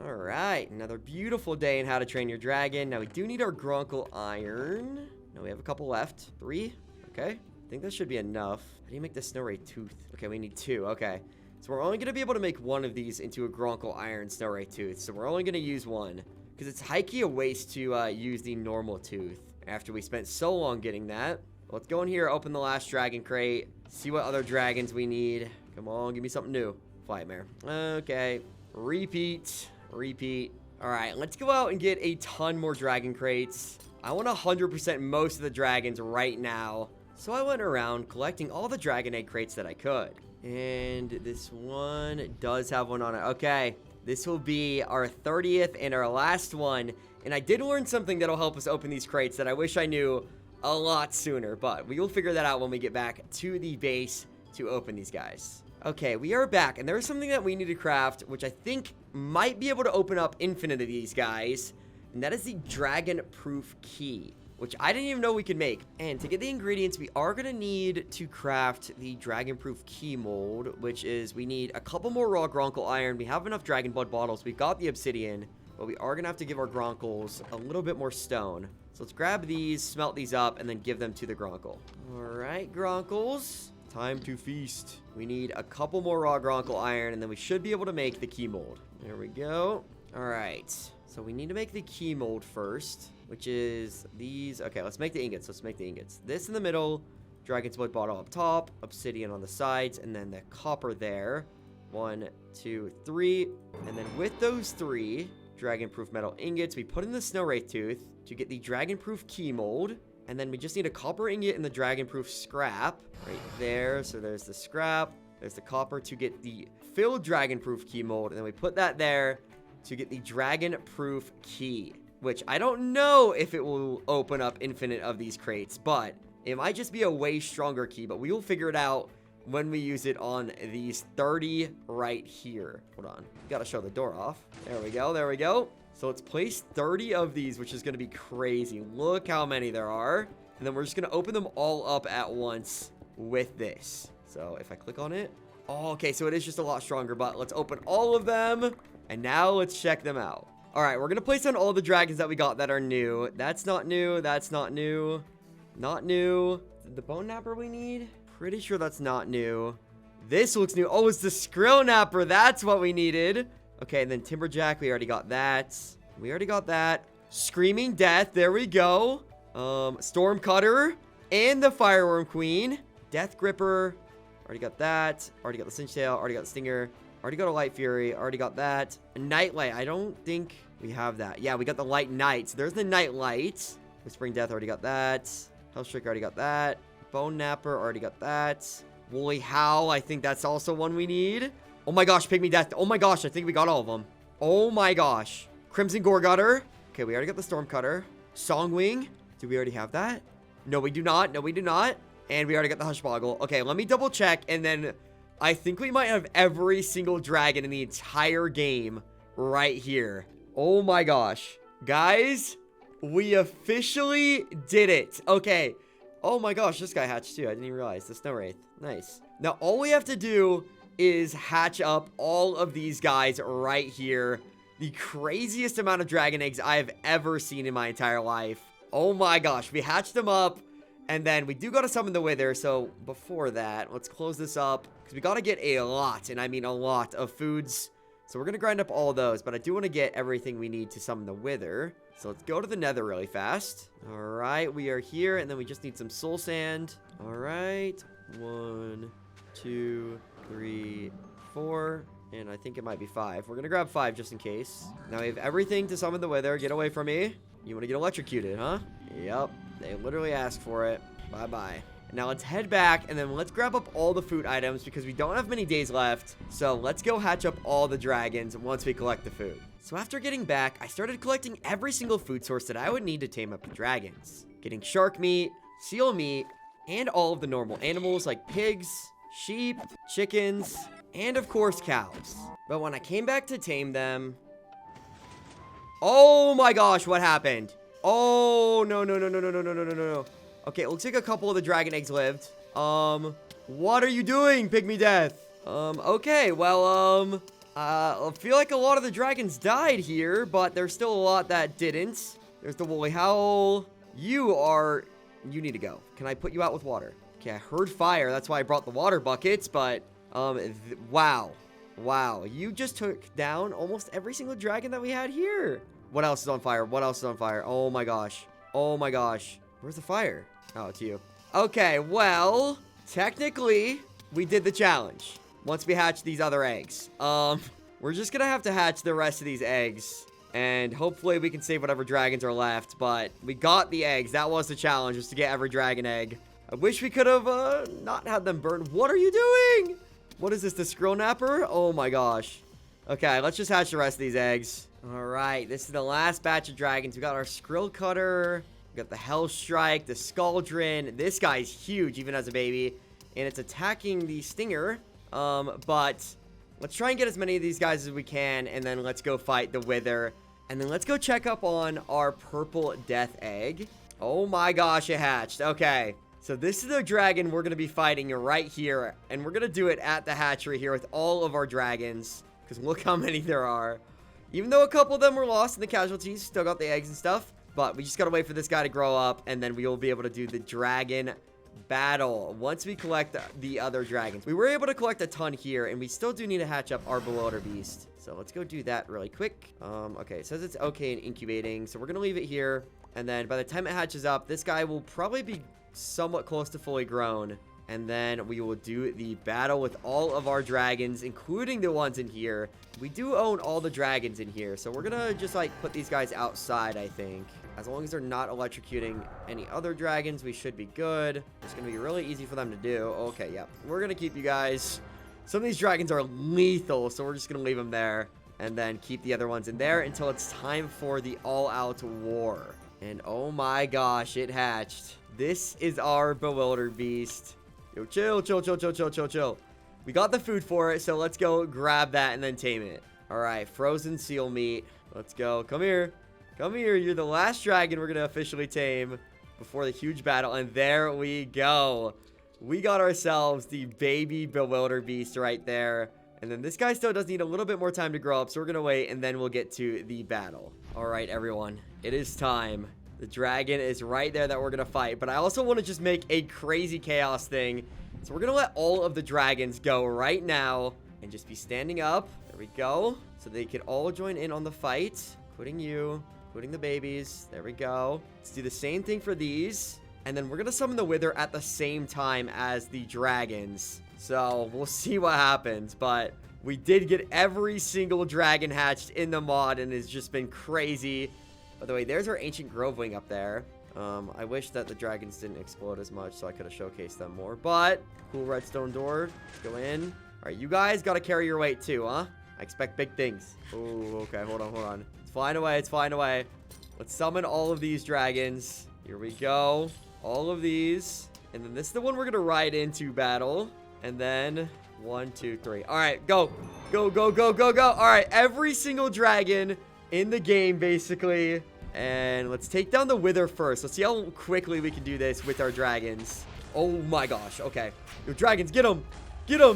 All right. Another beautiful day in How to Train Your Dragon. Now, we do need our Gronkle iron. No, we have a couple left. 3. Okay. I think that should be enough. How do you make the snow wraith tooth? Okay, we need 2. Okay. So we're only going to be able to make one of these into a Gronkle iron snow wraith tooth. So we're only going to use one. Because it's high-key a waste to use the normal tooth after we spent so long getting that. Let's go in here, open the last dragon crate. See what other dragons we need. Come on, give me something new. Flightmare. Okay. Repeat. Repeat. All right, let's go out and get a ton more dragon crates. I want 100% most of the dragons right now. So I went around collecting all the dragon egg crates that I could. And this one does have one on it. Okay, this will be our 30th and our last one. And I did learn something that'll help us open these crates that I wish I knew a lot sooner. But we will figure that out when we get back to the base to open these guys. Okay, we are back. And there's something that we need to craft, which I think might be able to open up infinite of these guys. And that is the dragon-proof key, which I didn't even know we could make. And to get the ingredients, we are going to need to craft the dragon-proof key mold, which is we need a couple more raw Gronkle iron. We have enough dragon blood bottles. We've got the obsidian, but we are going to have to give our Gronkles a little bit more stone. So let's grab these, smelt these up, and then give them to the Gronkle. All right, Gronkles. Time to feast. We need a couple more raw Gronkle iron, and then we should be able to make the key mold. There we go. All right. So we need to make the key mold first, which is these. Okay, let's make the ingots. Let's make the ingots. This in the middle, dragon's blood bottle up top, obsidian on the sides, and then the copper there. 1, 2, 3. And then with those 3 dragon-proof metal ingots, we put in the snow wraith tooth to get the dragon-proof key mold. And then we just need a copper ingot and the dragon-proof scrap right there. So there's the scrap. There's the copper to get the filled dragon-proof key mold. And then we put that there to get the dragon-proof key, which I don't know if it will open up infinite of these crates, but it might just be a way stronger key, but we will figure it out when we use it on these 30 right here. Hold on. Gotta show the door off. There we go. There we go. So let's place 30 of these, which is going to be crazy. Look how many there are. And then we're just going to open them all up at once with this. So if I click on it. Oh, okay. So it is just a lot stronger, but let's open all of them. And now let's check them out. All right. We're going to place on all the dragons that we got that are new. That's not new. That's not new. Not new. The bone napper we need? Pretty sure that's not new. This looks new. Oh, it's the skrill napper. That's what we needed. Okay, and then Timberjack, we already got that. We already got that. Screaming Death, there we go. Stormcutter and the Fireworm Queen. Death Gripper, already got that. Already got the Cinch Tail, already got the Stinger. Already got a Light Fury, already got that. A Nightlight, I don't think we have that. Yeah, we got the Light Knight. So there's the Nightlight. Whispering Death, already got that. Hellstrick, already got that. Bone Napper, already got that. Woolly Howl, I think that's also one we need. Oh my gosh, Pygmy Death. Oh my gosh, I think we got all of them. Oh my gosh. Crimson Gorgutter. Okay, we already got the Stormcutter. Songwing. Do we already have that? No, we do not. No, we do not. And we already got the Hushboggle. Okay, let me double check. And then I think we might have every single dragon in the entire game right here. Oh my gosh. Guys, we officially did it. Okay. Oh my gosh, this guy hatched too. I didn't even realize. The Snow Wraith. Nice. Now, all we have to do is hatch up all of these guys right here. The craziest amount of dragon eggs I have ever seen in my entire life. Oh my gosh, we hatched them up, and then we do gotta summon the Wither. So before that, let's close this up, because we gotta get a lot, and I mean a lot of foods So we're going to grind up all of those, but I do want to get everything we need to summon the Wither. So let's go to the Nether really fast. All right, we are here, and then we just need some soul sand. All right, 1, 2, 3, 4, and I think it might be 5. We're going to grab 5 just in case. Now we have everything to summon the Wither. Get away from me. You want to get electrocuted, huh? Yep, they literally asked for it. Bye-bye. Now let's head back, and then let's grab up all the food items because we don't have many days left. So let's go hatch up all the dragons once we collect the food. So after getting back, I started collecting every single food source that I would need to tame up the dragons. Getting shark meat, seal meat, and all of the normal animals like pigs, sheep, chickens, and of course cows. But when I came back to tame them... Oh my gosh, what happened? Oh, no. Okay, it looks like a couple of the dragon eggs lived. What are you doing, Pygmy Death? Okay, well, I feel like a lot of the dragons died here, but there's still a lot that didn't. There's the woolly howl. You need to go. Can I put you out with water? Okay, I heard fire. That's why I brought the water buckets, but, wow. Wow, you just took down almost every single dragon that we had here. What else is on fire? Oh my gosh. Where's the fire? Oh, it's you. Okay, well, technically, we did the challenge. Once we hatch these other eggs. We're just gonna have to hatch the rest of these eggs. And hopefully we can save whatever dragons are left. But we got the eggs. That was the challenge, was to get every dragon egg. I wish we could have, not had them burn. What are you doing? What is this, the Skrill Napper? Oh my gosh. Okay, let's just hatch the rest of these eggs. All right, this is the last batch of dragons. We got our Skrill Cutter. We got the Hellstrike, the Scaldron. This guy's huge, even as a baby. And it's attacking the Stinger. But let's try and get as many of these guys as we can. And then let's go fight the Wither. And then let's go check up on our purple death egg. Oh my gosh, it hatched. Okay. So this is the dragon we're going to be fighting right here. And we're going to do it at the hatchery here with all of our dragons. Because look how many there are. Even though a couple of them were lost in the casualties, still got the eggs and stuff. But we just got to wait for this guy to grow up. And then we will be able to do the dragon battle once we collect the other dragons. We were able to collect a ton here. And we still do need to hatch up our Bewilder Beast. So let's go do that really quick. Okay, it says it's okay in incubating. So we're going to leave it here. And then by the time it hatches up, this guy will probably be somewhat close to fully grown. And then we will do the battle with all of our dragons, including the ones in here. We do own all the dragons in here. So we're going to just like put these guys outside, I think. As long as they're not electrocuting any other dragons, we should be good. It's going to be really easy for them to do. Okay, yeah. We're going to keep you guys. Some of these dragons are lethal, so we're just going to leave them there. And then keep the other ones in there until it's time for the all-out war. And oh my gosh, it hatched. This is our Bewilder Beast. Yo, chill. We got the food for it, so let's go grab that and then tame it. All right, frozen seal meat. Let's go. Come here. You're the last dragon we're going to officially tame before the huge battle. And there we go. We got ourselves the baby Bewilder Beast right there. And then this guy still does need a little bit more time to grow up, so we're going to wait, and then we'll get to the battle. All right, everyone. It is time. The dragon is right there that we're going to fight. But I also want to just make a crazy chaos thing. So we're going to let all of the dragons go right now and just be standing up. There we go. So they can all join in on the fight, including you, including the babies. There we go. Let's do the same thing for these. And then we're going to summon the Wither at the same time as the dragons. So we'll see what happens. But we did get every single dragon hatched in the mod, and it's just been crazy. By the way, there's our ancient grove wing up there. I wish that the dragons didn't explode as much, so I could have showcased them more. But cool redstone door. Let's go in. All right, you guys got to carry your weight too, huh? I expect big things. Oh, okay. Hold on. It's flying away. Let's summon all of these dragons. Here we go. All of these. And then this is the one we're going to ride into battle. And then 1, 2, 3. All right, go. Go. All right, every single dragon in the game, basically. And let's take down the Wither first. Let's see how quickly we can do this with our dragons. Oh my gosh. Okay. Yo, dragons, get them. Yo!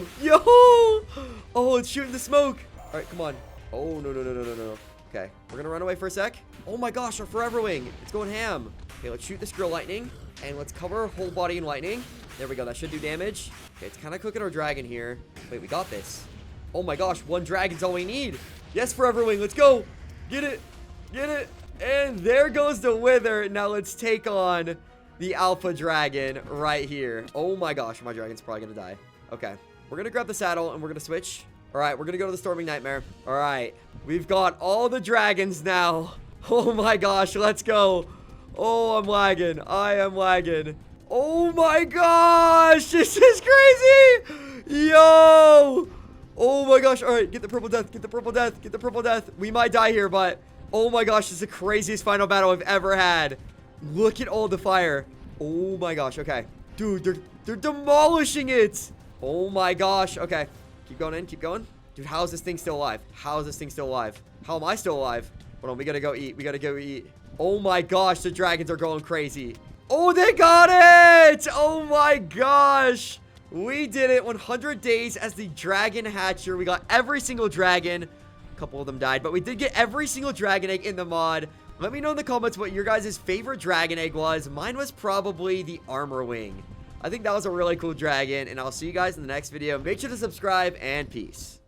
Oh, it's shooting the smoke. All right, come on. Oh, no. Okay, we're gonna run away for a sec. Oh my gosh, our Forever Wing. It's going ham. Okay, let's shoot this Skrill Lightning. And let's cover our whole body in lightning. There we go. That should do damage. Okay, it's kind of cooking our dragon here. Wait, we got this. Oh my gosh, one dragon's all we need. Yes, Forever Wing, let's go. Get it. Get it. And there goes the Wither. Now let's take on the Alpha Dragon right here. Oh my gosh, my dragon's probably gonna die. Okay, we're gonna grab the saddle and we're gonna switch. All right, we're gonna go to the Storming Nightmare. All right, we've got all the dragons now. Oh my gosh, let's go. Oh, I'm lagging. I am lagging. Oh my gosh, this is crazy. Yo. Oh my gosh. All right, get the purple death. Get the purple death. Get the purple death. We might die here, but oh my gosh, this is the craziest final battle I've ever had. Look at all the fire. Oh my gosh. Okay, dude, they're demolishing it. Oh my gosh. Okay, keep going in. Keep going. Dude, how is this thing still alive? How is this thing still alive? How am I still alive? Hold on, we gotta go eat. We gotta go eat. Oh my gosh, the dragons are going crazy. Oh, they got it! Oh my gosh. We did it. 100 days as the dragon hatcher. We got every single dragon. A couple of them died, but we did get every single dragon egg in the mod. Let me know in the comments what your guys' favorite dragon egg was. Mine was probably the armor wing. I think that was a really cool dragon, and I'll see you guys in the next video. Make sure to subscribe, and peace.